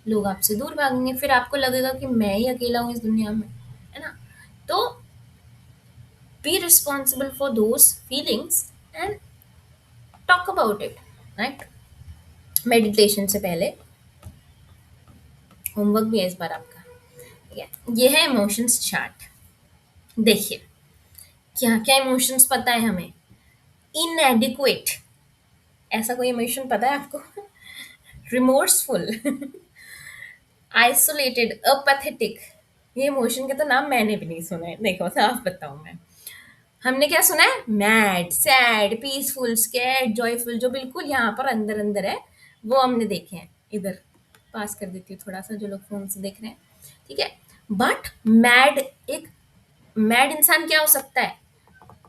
लोग आपसे दूर भागेंगे, फिर आपको लगेगा कि मैं ही अकेला हूँ इस दुनिया में, है ना। तो be responsible for those feelings and talk about it, right. Meditation से पहले होमवर्क भी है इस बार आपका, ठीक है। ये है इमोशंस चार्ट। देखिए, क्या क्या इमोशंस पता है हमें। इनएडिक्वेट, ऐसा कोई इमोशन पता है आपको? रिमोर्सफुल, आइसोलेटेड, अपैथेटिक, ये इमोशन के तो नाम मैंने भी नहीं सुना है, देखो साफ बताऊं मैं। हमने क्या सुना है? Mad, sad, peaceful, scared, joyful, जो बिल्कुल यहाँ पर अंदर अंदर है, वो हमने देखे हैं। इधर पास कर देती हूँ थोड़ा सा, जो लोग फोन से देख रहे हैं, ठीक है। बट मैड, एक मैड इंसान क्या हो सकता है?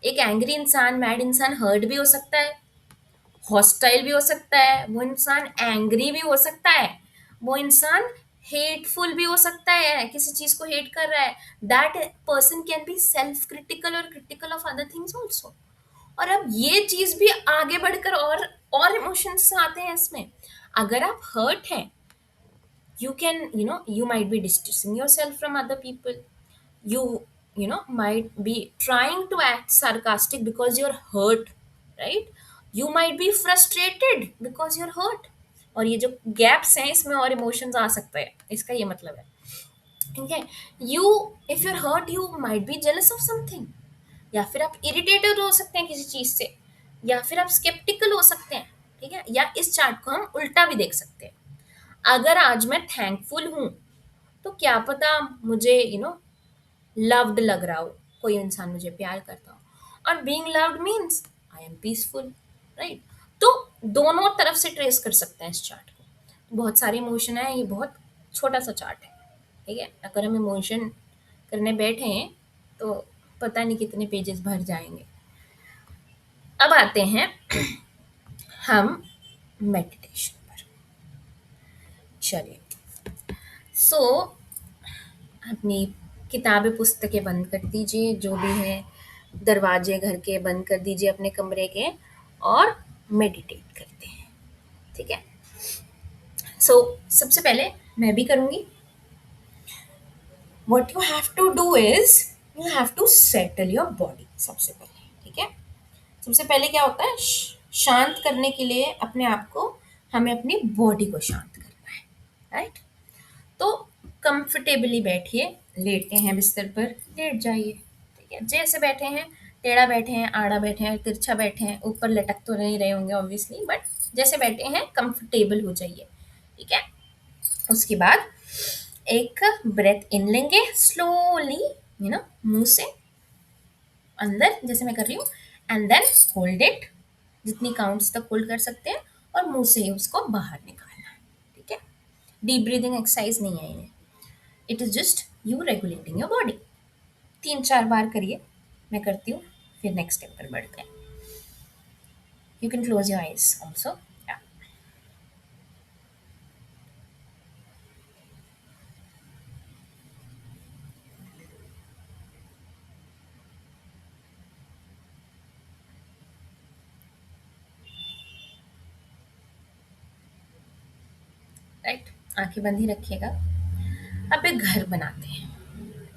एक एंग्री इंसान, मैड इंसान हर्ट भी हो सकता है, हॉस्टाइल भी हो सकता है, वो इंसान एंग्री भी हो सकता है, वो इंसान हेटफुल भी हो सकता है, किसी चीज को हेट कर रहा है। That person can be self critical और critical of other things also. और अब ये चीज भी आगे बढ़कर और इमोशंस आते हैं इसमें। अगर आप हर्ट हैं, you can, you might be distancing yourself from other people. You might be trying to act sarcastic because you're hurt, right? You might be frustrated because you're hurt। और ये जो गैप्स हैं, इसमें और इमोशंस आ सकते हैं, इसका ये मतलब है, ठीक है। You if you're hurt, you might be jealous of something, या फिर आप इरिटेटेड हो सकते हैं किसी चीज से, या फिर आप स्केप्टिकल हो सकते हैं, ठीक है। या इस चार्ट को हम उल्टा भी देख सकते हैं। अगर आज मैं थैंकफुल हूँ, तो क्या पता मुझे लव्ड लग रहा हो, कोई इंसान मुझे प्यार करता हो, और being loved means I am peaceful, right. तो दोनों तरफ से ट्रेस कर सकते हैं इस चार्ट को। बहुत सारे इमोशन है, ये बहुत छोटा सा चार्ट है, ठीक है। अगर हम इमोशन करने बैठे हैं तो पता नहीं कितने पेजेस भर जाएंगे। अब आते हैं हम मेडिटेशन पर। चलिए, सो अपनी किताबें पुस्तकें बंद कर दीजिए, जो भी है, दरवाजे घर के बंद कर दीजिए अपने कमरे के, और मेडिटेट करते हैं, ठीक है। सो सबसे पहले मैं भी करूँगी। What you have to do is, you have to settle your body सबसे पहले, ठीक है। सबसे पहले क्या होता है, शांत करने के लिए अपने आप को, हमें अपनी बॉडी को शांत करना है, राइट। तो कंफर्टेबली बैठिए, लेटे हैं बिस्तर पर, लेट जाइए, ठीक है। जैसे बैठे हैं, टेढ़ा बैठे हैं, आड़ा बैठे हैं, तिरछा बैठे हैं, ऊपर लटक तो नहीं रहे होंगे ऑब्वियसली, बट जैसे बैठे हैं कंफर्टेबल हो जाइए, ठीक है। उसके बाद एक ब्रेथ इन लेंगे स्लोली, मुंह से अंदर, जैसे मैं कर रही हूँ, एंड देन होल्ड इट, जितनी काउंट्स तक होल्ड कर सकते हैं, और मुंह से ही उसको बाहर निकालना है। ठीक है, डीप ब्रीदिंग एक्सरसाइज नहीं है ये, it is just you regulating your body. 3-4 बार करिए, मैं करती हूँ, फिर नेक्स्ट स्टेप पर बढ़ते हैं। You can close your eyes also. Right, आंखें बंद ही रखिएगा। अब एक घर बनाते हैं।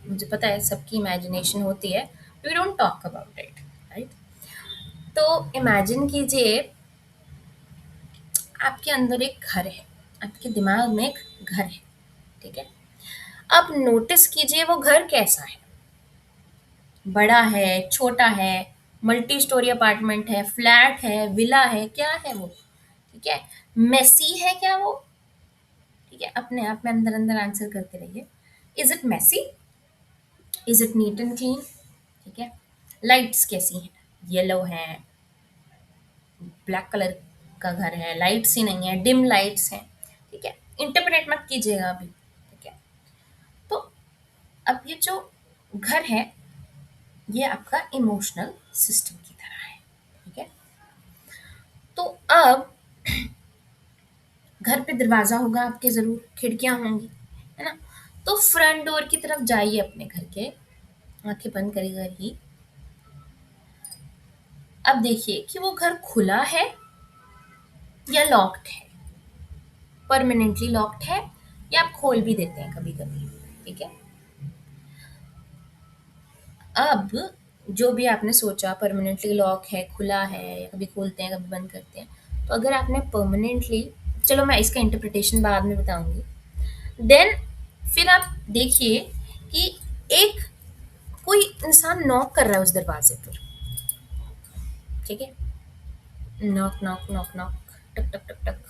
मुझे पता है सबकी इमेजिनेशन होती है, we don't talk about it, right. तो इमेजिन कीजिए आपके अंदर एक घर है, आपके दिमाग में एक घर है। ठीक है, अब नोटिस कीजिए वो घर कैसा है, बड़ा है, छोटा है, मल्टी स्टोरी अपार्टमेंट है, फ्लैट है, विला है, क्या है वो। ठीक है, मेसी है क्या वो। ठीक है, अपने आप में अंदर अंदर आंसर करते रहिए। Is it messy, is it neat and clean. ठीक है, लाइट्स कैसी हैं, येलो है, ब्लैक कलर का घर है, लाइट्स ही नहीं है, डिम लाइट्स हैं। ठीक है, इंटरप्रेट मत कीजिएगा अभी। ठीक है, तो अब ये जो घर है ये आपका इमोशनल सिस्टम की तरह है। ठीक है, तो अब घर पे दरवाजा होगा आपके, जरूर खिड़कियां होंगी, है ना। तो फ्रंट डोर की तरफ जाइए अपने घर के, आंखें बंद करिए ही। अब देखिए कि वो घर खुला है या लॉक्ड है, परमानेंटली लॉक्ड है, या आप खोल भी देते हैं कभी कभी। ठीक है, अब जो भी आपने सोचा परमानेंटली लॉक है, खुला है, या कभी खोलते हैं कभी बंद करते हैं, तो अगर आपने परमानेंटली, चलो मैं इसका इंटरप्रिटेशन बाद में बताऊंगी। देन फिर आप देखिए कि एक कोई इंसान नॉक कर रहा है उस दरवाजे पर। ठीक है, नॉक नॉक नॉक नॉक, टक टक टक टक,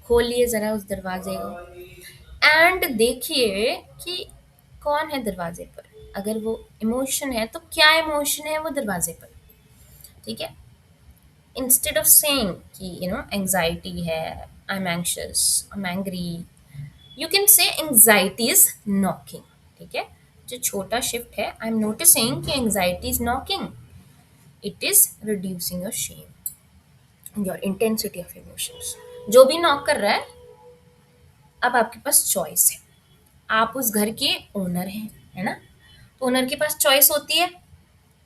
खोलिए जरा उस दरवाजे को एंड देखिए कि कौन है दरवाजे पर। अगर वो इमोशन है तो क्या इमोशन है वो दरवाजे पर। ठीक है, इंस्टेड ऑफ सेइंग कि एंजाइटी है, I am anxious, I am angry, you can say anxiety is knocking. ठीक है, जो छोटा शिफ्ट है, आई एम नोटिसिंग कि anxiety is knocking, it is reducing your shame, your intensity of emotions. जो भी नॉक कर रहा है, अब आपके पास चॉइस है, आप उस घर के ओनर हैं, है ना। तो ओनर के पास चॉइस होती है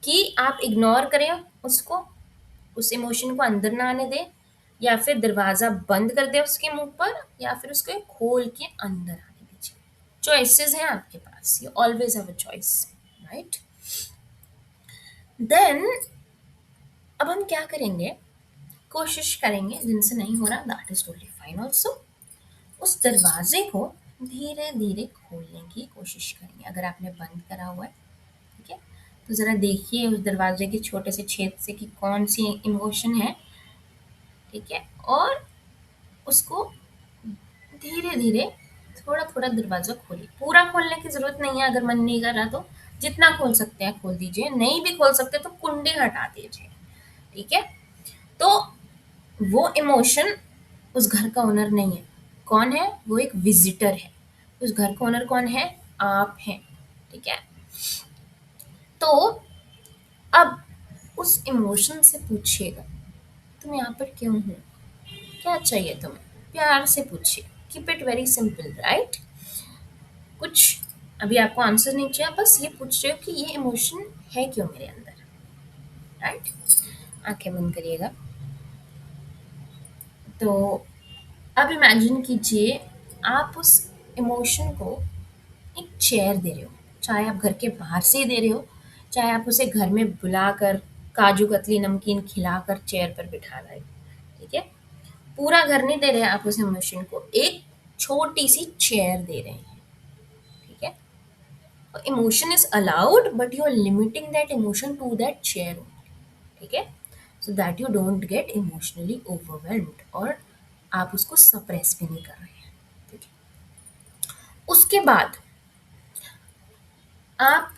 कि आप इग्नोर करें उसको, उस इमोशन को अंदर ना आने दें, या फिर दरवाजा बंद कर दे उसके मुंह पर, या फिर उसको खोल के अंदर आने दीजिए। चॉइसेस हैं आपके पास, you always have a choice, right. Then अब हम क्या करेंगे, कोशिश करेंगे, जिनसे नहीं हो रहा that is totally fine also, उस दरवाजे को धीरे धीरे खोलने की कोशिश करेंगे। अगर आपने बंद करा हुआ है, ठीक है, तो ज़रा देखिए उस दरवाजे के छोटे से छेद से कि कौन सी इमोशन है। ठीक है, और उसको धीरे धीरे थोड़ा थोड़ा दरवाजा खोलिए। पूरा खोलने की जरूरत नहीं है, अगर मन नहीं कर रहा तो जितना खोल सकते हैं खोल दीजिए, नहीं भी खोल सकते तो कुंडी हटा दीजिए। ठीक है, तो वो इमोशन उस घर का ओनर नहीं है। कौन है वो, एक विजिटर है। उस घर का ओनर कौन है, आप हैं। ठीक है, तो अब उस इमोशन से पूछिएगा, तुम यहाँ पर क्यों हो, क्या चाहिए तुम्हें, प्यार से पूछिए। Keep it very simple, right. कुछ अभी आपको आंसर नहीं चाहिए, बस ये पूछ रहे हो कि ये इमोशन है क्यों मेरे अंदर, राइट। आंखें बंद करिएगा। तो अब इमेजिन कीजिए आप उस इमोशन को एक चेयर दे रहे हो, चाहे आप घर के बाहर से ही दे रहे हो, चाहे आप उसे घर में बुलाकर काजू कतली नमकीन खिलाकर चेयर पर बिठा रहे हो। ठीक है, पूरा घर नहीं दे रहे हैं आप उस इमोशन को, एक छोटी सी चेयर दे रहे हैं। ठीक है, emotion is allowed but you are limiting that emotion to that chair. ठीक है, so that you don't get emotionally overwhelmed, और आप उसको सप्रेस भी नहीं कर रहे हैं। ठीक है, उसके बाद आप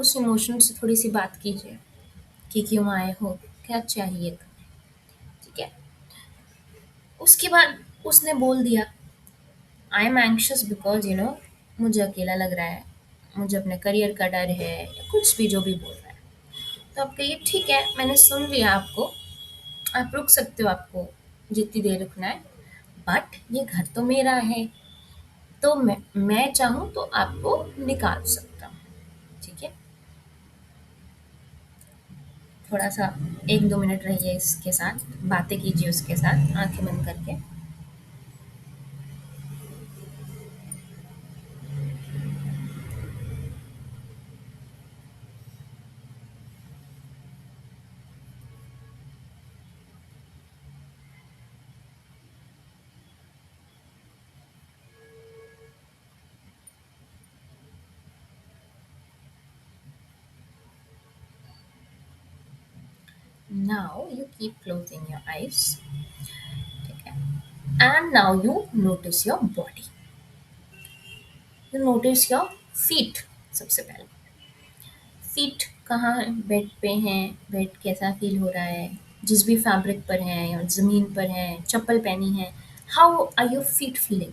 उस इमोशन से थोड़ी सी बात कीजिए कि क्यों आए हो, क्या चाहिए तुम्हें। ठीक है, उसके बाद उसने बोल दिया, आई एम एंग्शियस बिकॉज मुझे अकेला लग रहा है, मुझे अपने करियर का डर है, या कुछ भी जो भी बोल रहा है। तो आप कहिए ठीक है, मैंने सुन लिया आपको, आप रुक सकते हो, आपको जितनी देर रुकना है, बट ये घर तो मेरा है, तो मैं चाहूँ तो आपको निकाल सकता हूँ। ठीक है, थोड़ा सा 1-2 मिनट रहिए इसके साथ, बातें कीजिए उसके साथ आंखें बंद करके। Now you keep closing your eyes. ठीक है, and now you notice your body, you notice your feet. सबसे पहले फीट कहाँ है, बेड पे हैं, बेड कैसा फील हो रहा है, जिस भी फैब्रिक पर है या ज़मीन पर है, चप्पल पहनी है, how are your feet feeling.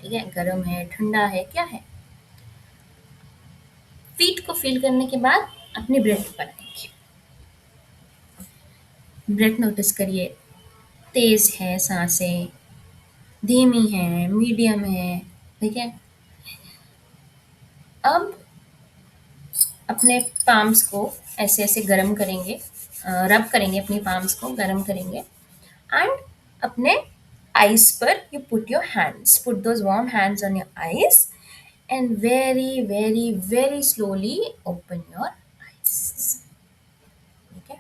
ठीक है, गर्म है, ठंडा है, क्या है। फीट को फील करने के बाद अपनी ब्रेथ पर आएंगे। ब्रेथ नोटिस करिए, तेज है सांसें, धीमी है, मीडियम है। ठीक है, अब अपने पाम्स को ऐसे ऐसे गरम करेंगे, रब करेंगे, अपनी पाम्स को गरम करेंगे, एंड अपने आईज पर you put your hands, put those warm hands on your eyes, and very very very slowly open your eyes. ठीक है,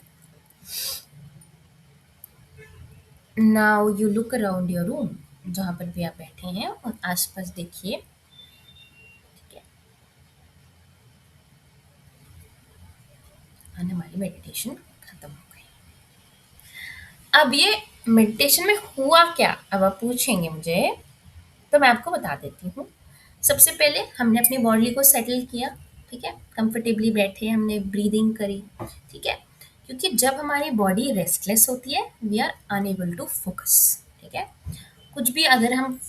now you look around your room, जहाँ पर भी आप बैठे हैं, और आसपास देखिए। ठीक है, और हमारी मेडिटेशन खत्म हो गई। अब ये मेडिटेशन में हुआ क्या, अब आप पूछेंगे मुझे, तो मैं आपको बता देती हूँ। सबसे पहले हमने अपनी बॉडी को सेटल किया। ठीक है, कंफर्टेबली बैठे, हमने ब्रीदिंग करी। ठीक है, क्योंकि जब हमारी बॉडी रेस्टलेस होती है we are unable to focus. ठीक है, कुछ भी अगर हम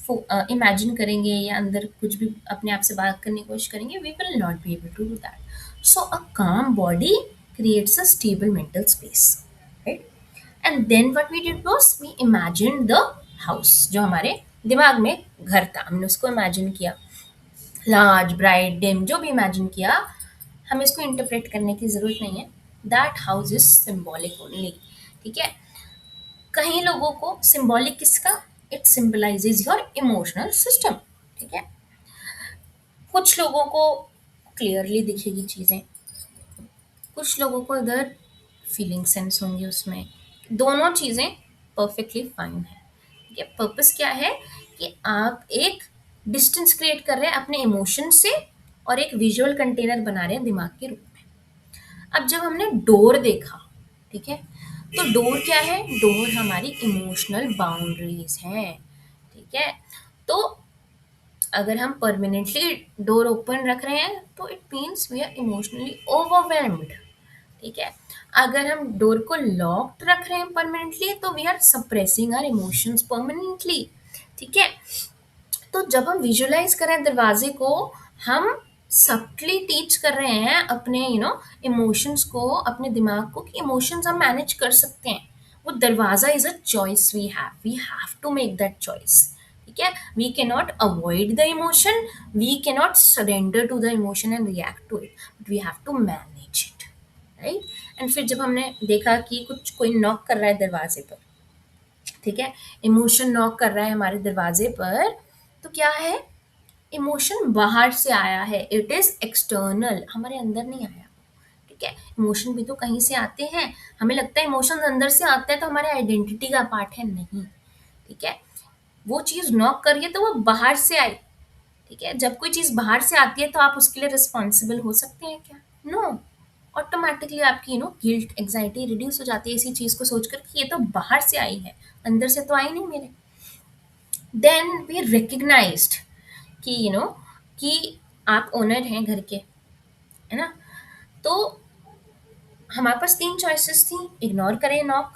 इमेजिन करेंगे या अंदर कुछ भी अपने आप से बात करने की कोशिश करेंगे, we will not be able to do that. So a calm body creates a stable mental space, right? And then what we did was we imagined the house, जो हमारे दिमाग में घर था, हमने उसको इमेजिन किया, लार्ज ब्राइट डिम, जो भी इमेजिन किया, हमें इसको इंटरप्रेट करने की ज़रूरत नहीं है। That house is symbolic only. ठीक है, कहीं लोगों को सिम्बॉलिक किसका, it symbolises your emotional system. ठीक है, कुछ लोगों को क्लियरली दिखेगी चीज़ें, कुछ लोगों को इधर फीलिंग सेंस होंगी उसमें, दोनों चीज़ें परफेक्टली फाइन है। ठीक है, पर्पस क्या है कि आप एक डिस्टेंस क्रिएट कर रहे हैं अपने इमोशन से, और एक विजुअल कंटेनर बना रहे हैं दिमाग के रूप में। अब जब हमने डोर देखा, ठीक है, तो डोर क्या है, डोर हमारी इमोशनल बाउंड्रीज हैं। ठीक है, तो अगर हम परमानेंटली डोर ओपन रख रहे हैं तो it means we are emotionally overwhelmed. ठीक है, अगर हम डोर को लॉक्ड रख रहे हैं परमानेंटली तो we are suppressing our emotions permanently. ठीक है, तो जब हम विजुअलाइज कर रहे हैं दरवाजे को, हम सब्टली टीच कर रहे हैं अपने इमोशंस को, अपने दिमाग को, कि इमोशंस हम मैनेज कर सकते हैं। वो दरवाजा is a choice we have to make that choice. ठीक है, we can not avoid the emotion, we can not surrender to the emotion and react to it, but we have to manage it, right. And फिर जब हमने देखा कि कुछ कोई knock कर रहा है दरवाजे पर, ठीक है, इमोशन नॉक कर रहा है हमारे दरवाजे पर, तो क्या है, इमोशन बाहर से आया है, इट इज एक्सटर्नल, हमारे अंदर नहीं आया। ठीक है, इमोशन भी तो कहीं से आते हैं, हमें लगता है इमोशन अंदर से आते हैं तो हमारे आइडेंटिटी का पार्ट है, नहीं। ठीक है, वो चीज नॉक करिए तो वो बाहर से आई। ठीक है, जब कोई चीज बाहर से आती है तो आप उसके लिए रिस्पॉन्सिबल हो सकते हैं क्या, नो। ऑटोमेटिकली आपकी गिल्ट एग्जाइटी रिड्यूस हो जाती है इसी चीज को सोचकर कि ये तो बाहर से आई है, अंदर से तो आई नहीं मेरे। देन वी रिकग्नाइज्ड कि कि आप ओनर हैं घर के, है ना। तो हमारे पास 3 चॉइसेस थी, इग्नोर करें नॉक,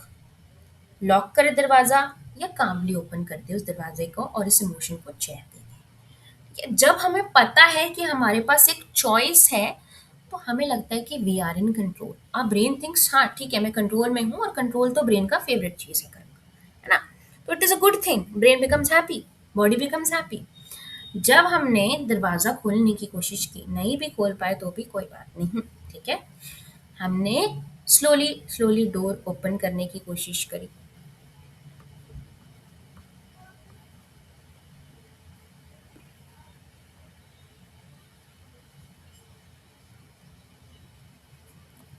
लॉक करें दरवाज़ा, या कामली ओपन कर दे उस दरवाजे को और इस इमोशन को चेयर दे दे। ठीक है? जब हमें पता है कि हमारे पास एक चॉइस है, तो हमें लगता है कि we are in control. our brain thinks हाँ ठीक है, मैं कंट्रोल में हूँ, और कंट्रोल तो ब्रेन का फेवरेट चीज है करना, है ना? तो it is a good thing, brain becomes happy, body becomes happy. जब हमने दरवाजा खोलने की कोशिश की, नहीं भी खोल पाए तो भी कोई बात नहीं, ठीक है? हमने स्लोली स्लोली डोर ओपन करने की कोशिश करी।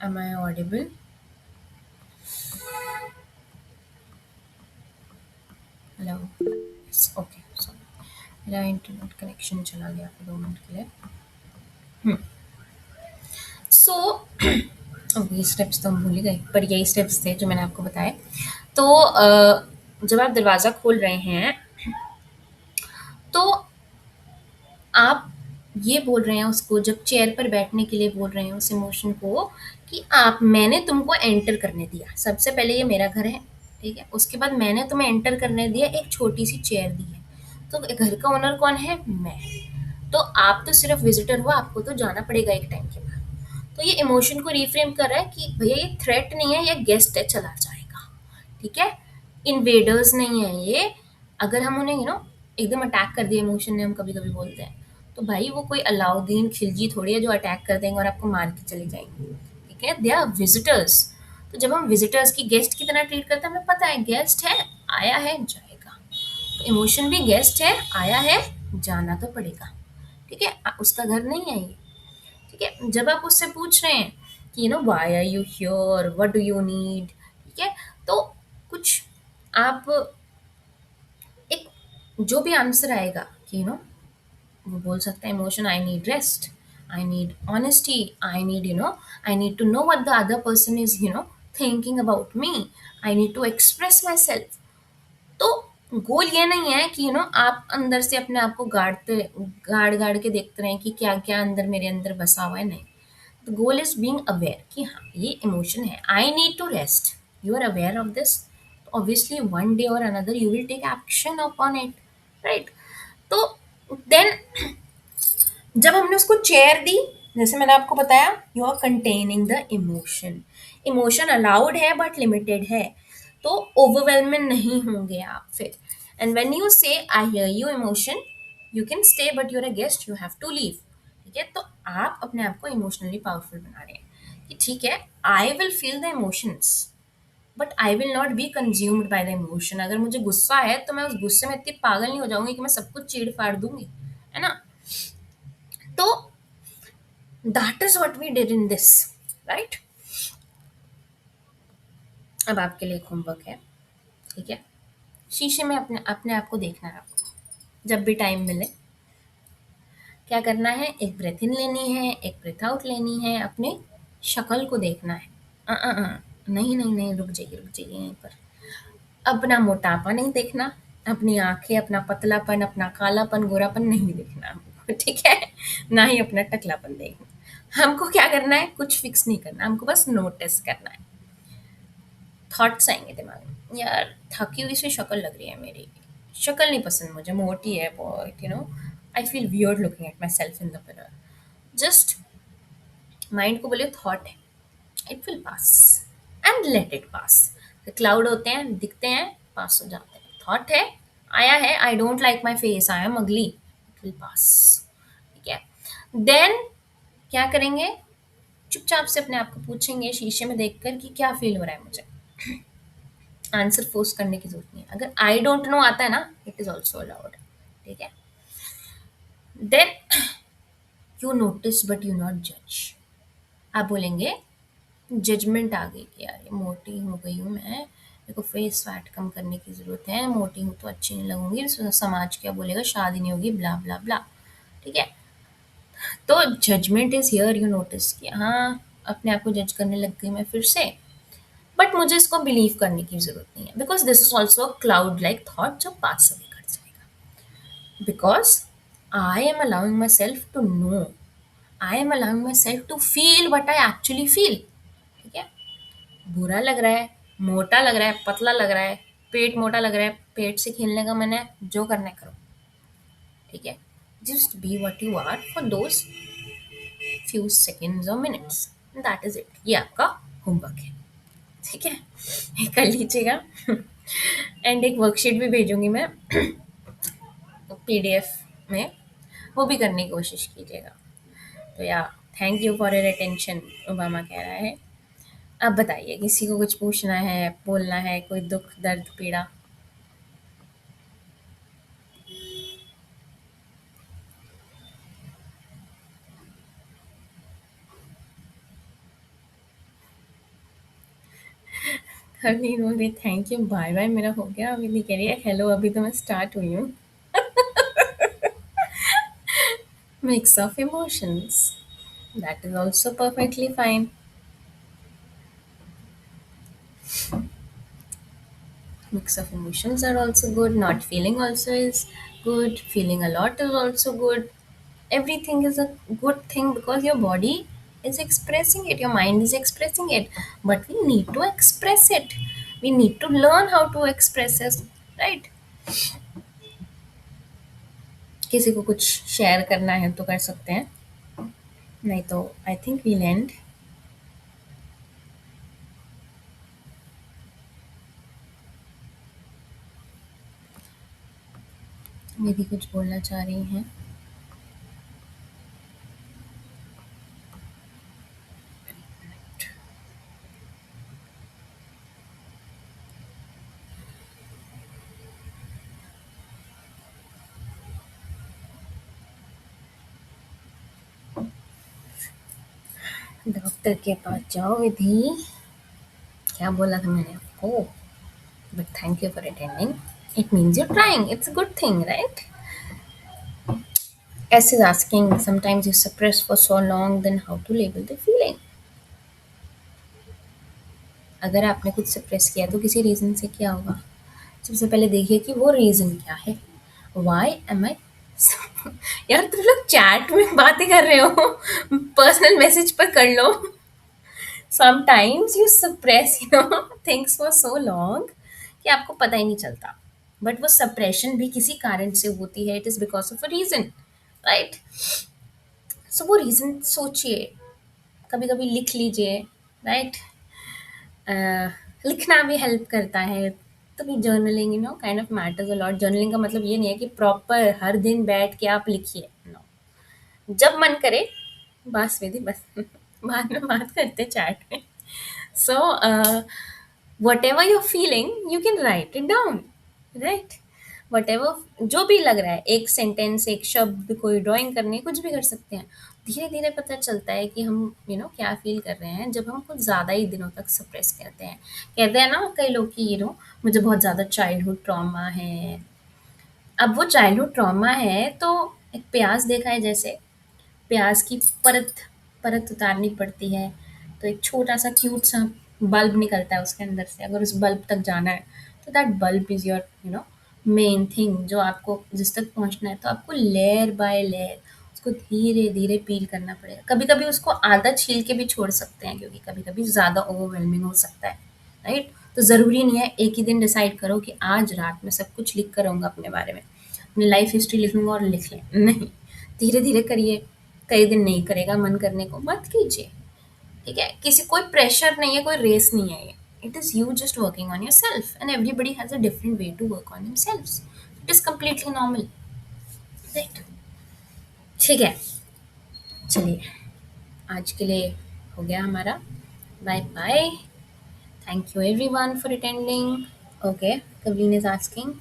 Am I audible? Hello? Okay, sorry, मेरा इंटरनेट कनेक्शन चला गया था 2 मिनट के लिए। सो ओके, स्टेप्स तो हम भूल ही गए, पर यही स्टेप्स थे जो मैंने आपको बताए। तो जब आप दरवाज़ा खोल रहे हैं, तो आप ये बोल रहे हैं उसको, जब चेयर पर बैठने के लिए बोल रहे हैं उस इमोशन को, कि आप मैंने तुमको एंटर करने दिया। सबसे पहले ये मेरा घर है, ठीक है? उसके बाद मैंने तुम्हें एंटर करने दिया, एक छोटी सी चेयर दी है। तो घर का ओनर कौन है? मैं। तो आप तो सिर्फ विजिटर हो, आपको तो जाना पड़ेगा एक टाइम के बाद। तो ये इमोशन को रिफ्रेम कर रहा है कि भैया ये थ्रेट नहीं है, ये गेस्ट है, चला जाएगा। ठीक है? इन्वेडर्स नहीं है ये। अगर हम उन्हें एकदम अटैक कर दिया, इमोशन ने, हम कभी कभी बोलते हैं, तो भाई वो कोई अलाउद्दीन खिलजी थोड़ी है जो अटैक कर देंगे और आपको मार के चले जाएंगे। ठीक है? They are visitors. तो जब हम विजिटर्स की गेस्ट की तरह ट्रीट करते हैं, हमें पता है गेस्ट है, आया है, जाएगा। तो इमोशन भी गेस्ट है, आया है, जाना तो पड़ेगा। ठीक है? उसका घर नहीं है ये। ठीक है? जब आप उससे पूछ रहे हैं कि why are you here, what do you need, ठीक है, तो कुछ आप एक जो भी आंसर आएगा कि वो बोल सकता है emotion, I need rest, I need honesty, I need I need to know what the other person is thinking about me, I need to express myself. तो गोल ये नहीं है कि आप अंदर से अपने आप को गाड़ गाड़ के देखते रहें कि क्या क्या अंदर मेरे अंदर बसा हुआ है। नहीं, the goal is being aware कि हाँ ये इमोशन है, I need to rest, you are aware of this. Obviously one day और another you will take action upon it, right? तो देन जब हमने उसको चेयर दी, जैसे मैंने आपको बताया, you are containing the emotion. Emotion allowed है बट लिमिटेड है, तो ओवरवेलम में नहीं होंगे आप फिर। And when you say I hear you emotion, you can stay but you're a guest, you have to leave. ठीक है? तो आप अपने आप को इमोशनली पावरफुल बना रहे हैं कि ठीक है, I will feel the emotions but I will not be consumed by the emotion. अगर मुझे गुस्सा है तो मैं उस गुस्से में इतनी पागल नहीं हो जाऊंगी कि मैं सब कुछ चीड़ फाड़ दूंगी, है ना? तो that is what we did in this, right? अब आपके लिए एक होमवर्क है, ठीक है? शीशे में अपने अपने आप को देखना है आपको, जब भी टाइम मिले। क्या करना है? एक ब्रेथ इन लेनी है, एक ब्रेथ आउट लेनी है, अपने शक्ल को देखना है। नहीं नहीं नहीं, रुक जाइए यहीं पर। अपना मोटापा नहीं देखना, अपनी आंखें, अपना पतलापन, अपना कालापन, गोरापन नहीं देखना हमको, ठीक है? ना ही अपना टकलापन देखना। हमको क्या करना है? कुछ फिक्स नहीं करना, हमको बस नोटिस करना है। थॉट्स आएंगे दिमाग में, यार थकी हुई सी शक्ल लग रही है मेरी, शक्ल नहीं पसंद मुझे, मोटी है बहुत, I feel weird looking at my self in the mirror. Just mind को बोले थॉट है, it will pass, and let it pass. Cloud होते हैं, दिखते हैं, पास हो जाते हैं। थॉट है, आया है, I don't like my face, I am अगली, इट विल पास। ठीक है? देन क्या करेंगे? चुपचाप से अपने आप को पूछेंगे शीशे में देखकर कि क्या फील हो रहा है मुझे। आंसर फोर्स करने की जरूरत नहीं है। अगर आई डोंट नो आता है ना, इट इज ऑल्सो अलाउड। ठीक है? Then you notice but you not जज। आप बोलेंगे, जजमेंट आ गई कि यार ये मोटी हो गई हूँ मैं, मेरे को फेस फैट कम करने की ज़रूरत है, मोटी हूँ तो अच्छी नहीं लगूंगी, समाज क्या बोलेगा, शादी नहीं होगी, ब्ला ब्ला ब्ला। ठीक है? तो judgement is here, you notice कि हाँ अपने आप को जज करने लग गई मैं फिर से, बट मुझे इसको बिलीव करने की ज़रूरत नहीं है, because this is also cloud like thought जो पास अवे कर जाएगा। Because I am allowing myself to know, I am allowing myself to feel what I actually feel. ठीक है? बुरा लग रहा है, मोटा लग रहा है, पतला लग रहा है, पेट मोटा लग रहा है, पेट से खेलने का मन है, जो करना है करो, ठीक है? Just be what you are for those few seconds और मिनट्स, दैट इज इट। ये आपका होमवर्क है, ठीक है? ये कर लीजिएगा। एंड एक वर्कशीट भी भेजूंगी मैं पीडीएफ में, वो भी करने की कोशिश कीजिएगा। तो या, thank you for your attention, Obama कह रहा है। अब बताइए, किसी को कुछ पूछना है, बोलना है, कोई दुख दर्द पीड़ा? हरनीर बोल रही थैंक यू, बाय बाय, मेरा हो गया। अभी नहीं कह रही है हेलो, अभी तो मैं स्टार्ट हुई हूँ। Mix of emotions, that is also perfectly fine. Mix of emotions are also good. Not feeling also is good. Feeling a lot is also good. Everything is a good thing because your body is expressing it, your mind is expressing it. But we need to express it. We need to learn how to express it, right? किसी को कुछ share करना है तो कर सकते हैं, नहीं तो आई थिंक वील एंड। मेरी कुछ बोलना चाह रही हैं? डॉक्टर के पास जाओ विधि, क्या बोला था मैंने आपको? But thank you for attending, it means you're trying, it's a good thing, right? S is asking, sometimes you suppress for so long, then how to label the feeling? अगर आपने कुछ सप्रेस किया तो किसी रीज़न से किया होगा। सबसे पहले देखिए कि वो रीज़न क्या है। वाई एम आई यार तुम लोग चैट में बातें कर रहे हो, पर्सनल मैसेज पर कर लो। Sometimes you suppress things for so long कि आपको पता ही नहीं चलता, बट वो सप्रेशन भी किसी कारण से होती है, it is because of a reason, right? So वो रीज़न सोचिए, कभी कभी लिख लीजिए, राइट? लिखना भी हेल्प करता है, तो भी journaling kind of matters a lot. Journaling का मतलब ये नहीं है कि प्रॉपर हर दिन बैठ के आप लिखिए, नो। जब मन करे, बस विधि बस। बाद में बात करते चैट में। So what ever you're feeling you can write it down, right? What ever जो भी लग रहा है, एक सेंटेंस, एक शब्द, कोई ड्राइंग करनी, कुछ भी कर सकते हैं। धीरे धीरे पता चलता है कि हम क्या फील कर रहे हैं जब हम कुछ ज़्यादा ही दिनों तक सप्रेस करते हैं। कहते हैं ना कई लोग कि मुझे बहुत ज़्यादा चाइल्डहुड ट्रॉमा है। अब वो चाइल्डहुड ट्रॉमा है तो एक प्यास देखा है जैसे, प्याज की परत परत उतारनी पड़ती है, तो एक छोटा सा क्यूट सा बल्ब निकलता है उसके अंदर से। अगर उस बल्ब तक जाना है तो that bulb is your main thing, जो आपको जिस तक पहुंचना है। तो आपको लेयर बाय लेयर उसको धीरे धीरे पील करना पड़ेगा। कभी कभी उसको आधा छील के भी छोड़ सकते हैं, क्योंकि कभी कभी ज़्यादा ओवरवेलमिंग हो सकता है, राइट? तो ज़रूरी नहीं है एक ही दिन डिसाइड करो कि आज रात में सब कुछ लिख कर रहूँगा अपने बारे में, अपनी लाइफ हिस्ट्री लिखूंगा और लिख लें, नहीं। धीरे धीरे करिए, कई दिन नहीं करेगा मन करने को, मत कीजिए, ठीक है? किसी कोई प्रेशर नहीं है, कोई रेस नहीं है ये। It is you just working on yourself, and everybody has a different way to work on himself. It is completely normal, right? ठीक है, चलिए, आज के लिए हो गया हमारा। Bye bye, thank you everyone for attending. Okay, Kavleen is asking,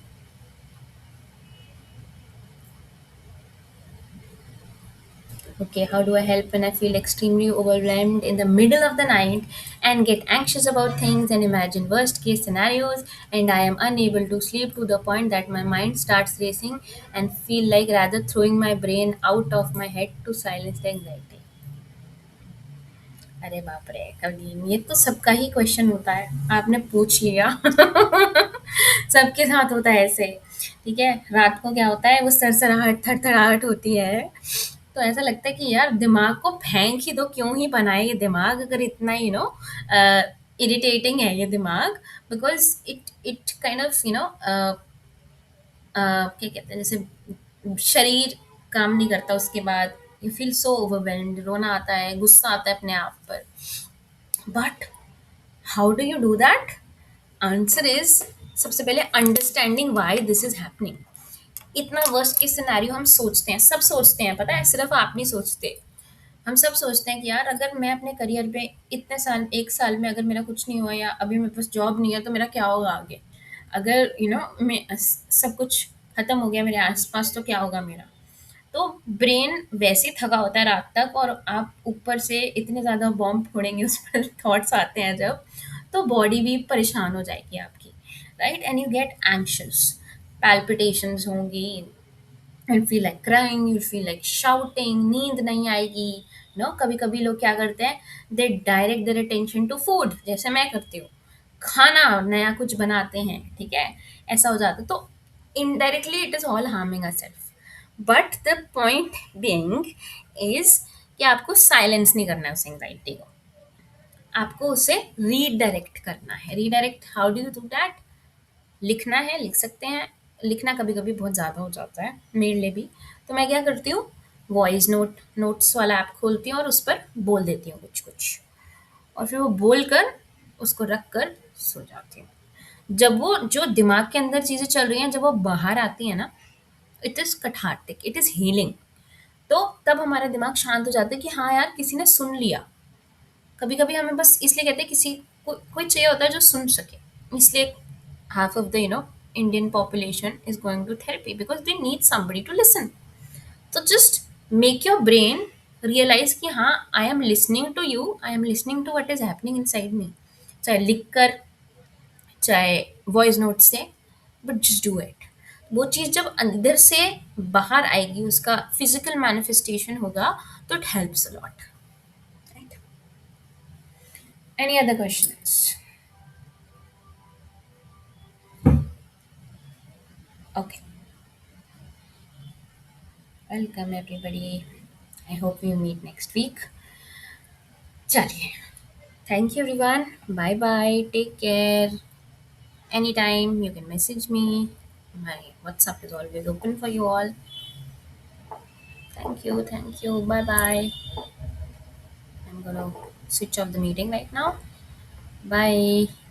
okay, how do I help when I feel extremely overwhelmed in the middle of the night and get anxious about things and imagine worst case scenarios, and I am unable to sleep to the point that my mind starts racing and feel like rather throwing my brain out of my head to silence the anxiety? अरे बाप रे कवलीन, ये तो सबका ही question होता है, आपने पूछ लिया। सबके साथ होता है ऐसे, ठीक है? रात को क्या होता है, वो सरसराहट थरथराहट होती है, तो ऐसा लगता है कि यार दिमाग को फेंक ही दो, क्यों ही बनाए ये दिमाग, अगर इतना इरिटेटिंग है ये दिमाग, because it it kind of क्या कहते हैं, जैसे शरीर काम नहीं करता उसके बाद, यू फील सो ओवरवेल्म्ड, रोना आता है, गुस्सा आता है अपने आप पर। But how do you do that? Answer is, सबसे पहले understanding why this is happening. इतना वर्स्ट केस सिनेरियो हम सोचते हैं, सब सोचते हैं, पता है, सिर्फ आप नहीं सोचते। हम सब सोचते हैं कि यार अगर मैं अपने करियर पे इतने साल, 1 साल में अगर मेरा कुछ नहीं हुआ या अभी मेरे पास जॉब नहीं है तो मेरा क्या होगा आगे? अगर मैं सब कुछ खत्म हो गया मेरे आसपास तो क्या होगा मेरा? तो ब्रेन वैसे ही थका होता है रात तक, और आप ऊपर से इतने ज़्यादा बॉम्ब फोड़ेंगे उस पर थॉट्स आते हैं जब, तो बॉडी भी परेशान हो जाएगी आपकी, right? And you get anxious, palpitations होंगी, you'll feel like crying, you'll feel like shouting, नींद नहीं आएगी। कभी कभी लोग क्या करते हैं, they direct their attention to food, जैसे मैं करती हूँ, खाना नया कुछ बनाते हैं, ठीक है, ऐसा हो जाता है। तो indirectly it is all harming a self. But the point being is कि आपको साइलेंस नहीं करना है उस एंग्जाइटी को, आपको उसे रीडायरेक्ट करना है। Redirect, how do you do that? लिखना है, लिख सकते हैं। लिखना कभी-कभी बहुत ज़्यादा हो जाता है, मेरे लिए भी। तो मैं क्या करती हूँ, वॉइस नोट्स वाला ऐप खोलती हूँ और उस पर बोल देती हूँ कुछ-कुछ, और फिर वो बोल कर उसको रख कर सो जाती हूँ। जब वो जो दिमाग के अंदर चीज़ें चल रही हैं, जब वो बाहर आती हैं ना, it is cathartic, it is healing. तो तब हमारा दिमाग शांत हो जाता है कि हाँ यार, किसी ने सुन लिया। कभी-कभी हमें बस इसलिए कहते हैं, किसी को कोई चाहिए होता है जो सुन सके। इसलिए half of the Indian population is going to therapy because they need somebody to listen. So just make your brain realize कि हाँ, I am listening to you, I am listening to what is happening inside me. चाहे लिख कर, चाहे voice note से, but just do it. वो चीज़ जब अंदर से बाहर आएगी, उसका फिजिकल मैनिफेस्टेशन होगा, तो it helps a lot, right? Any other questions? Okay, welcome everybody, I hope you meet next week. चलिए, thank you everyone. Bye bye. Take care. Anytime you can message me. My WhatsApp is always open for you all. Thank you. Thank you. Bye bye. I'm gonna switch off the meeting right now. Bye.